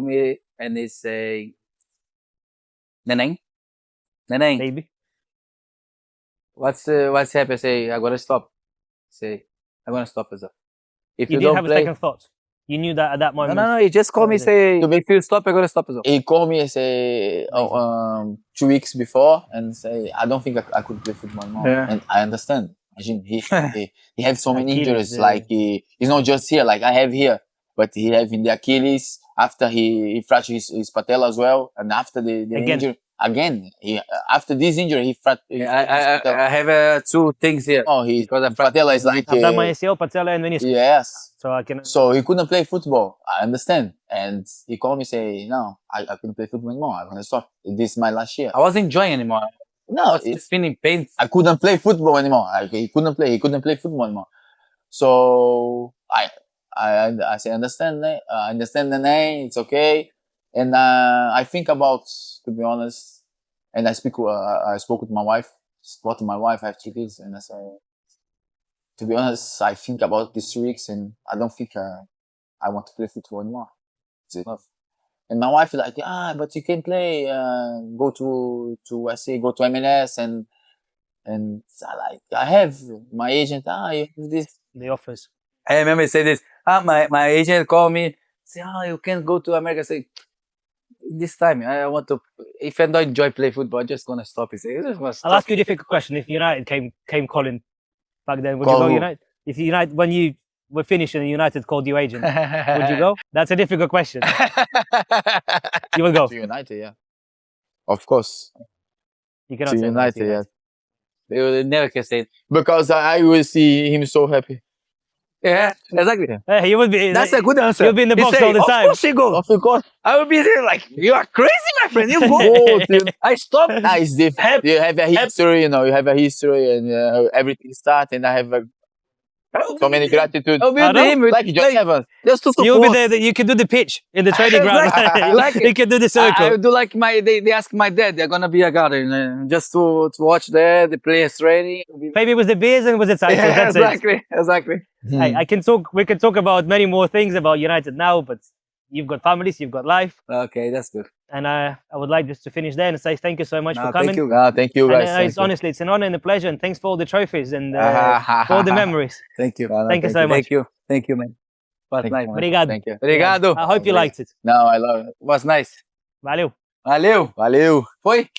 me and he say, Neném, Baby. what's happened? I say, I'm gonna stop. Say, I'm gonna stop as well. If You you didn't don't have a play, second thought. You knew that at that moment. no. He just called me. Say, if you stop, I'm gonna stop as well. he called me and say 2 weeks before and say I don't think I could play football anymore. Yeah. And I understand. Imagine he had so many Achilles, injuries. yeah. Like he's not just here, like I have here, but he have in the Achilles. After he fractured his patella as well, and after the Again. injury again, after this injury he fractured. I have 2 things here. Oh, because the patella is like I've done my ACL, patella, and meniscus. yes. So I can. So he couldn't play football. I understand. And he called me say, no, I couldn't play football anymore. I'm gonna stop. This is my last year. I wasn't enjoying anymore. No, I was feeling pain. I couldn't play football anymore. He couldn't play football anymore. So I say understand the name. It's okay. And I think about, to be honest, and I spoke with my wife. Spoke to my wife. I have 2 kids, and I say, to be honest, I think about these 3 weeks, and I don't think I want to play football anymore. It's enough. And my wife is like, but you can play. Go to MLS and I have my agent. You have this. The offers. I remember he said this. My agent called me. Say, you can't go to America. I say, this time I want to. If I don't enjoy play football, I'm just gonna stop. He say, I'll ask you a difficult question. If United came calling back then, would Call you go who? United? If United, when you were finished and United called you agent, would you go? That's a difficult question. You would go. To United, yeah. Of course. You cannot To say no United, yeah. They will never can say it. Because I will see him so happy. Yeah, exactly. Hey, you would be. That's a good answer. You'll be in the He box say, all the time. Of course he go. Of course. I will be there like, you are crazy, my friend. You go. I stop. Nah, it's different. You have a history, you have a history and everything starts and I have so many gratitude. I'll be I with know. him. Like John Evans. Just to support. You'll be there. You can do the pitch in the training ground. Exactly. Like it. You can do the I circle. will do like they ask my dad. They're gonna be a garden just to watch the players training. Maybe it was the beers and it was the titles. Yeah, That's exactly. it. Hey, we can talk about many more things about United now, but you've got families, you've got life, Okay, that's good. and I would like just to finish there and say thank you so much for coming. Thank you. Thank you And, guys. it's honestly, it's an honor and a pleasure, and thanks for all the trophies and for all the memories. Thank you. Thank you so much. Thank you, man. Was Thank you nice. so much. Obrigado. Thank you. Obrigado. I hope you liked it. No, I love it. Was nice. Valeu. Valeu. Valeu. Foi?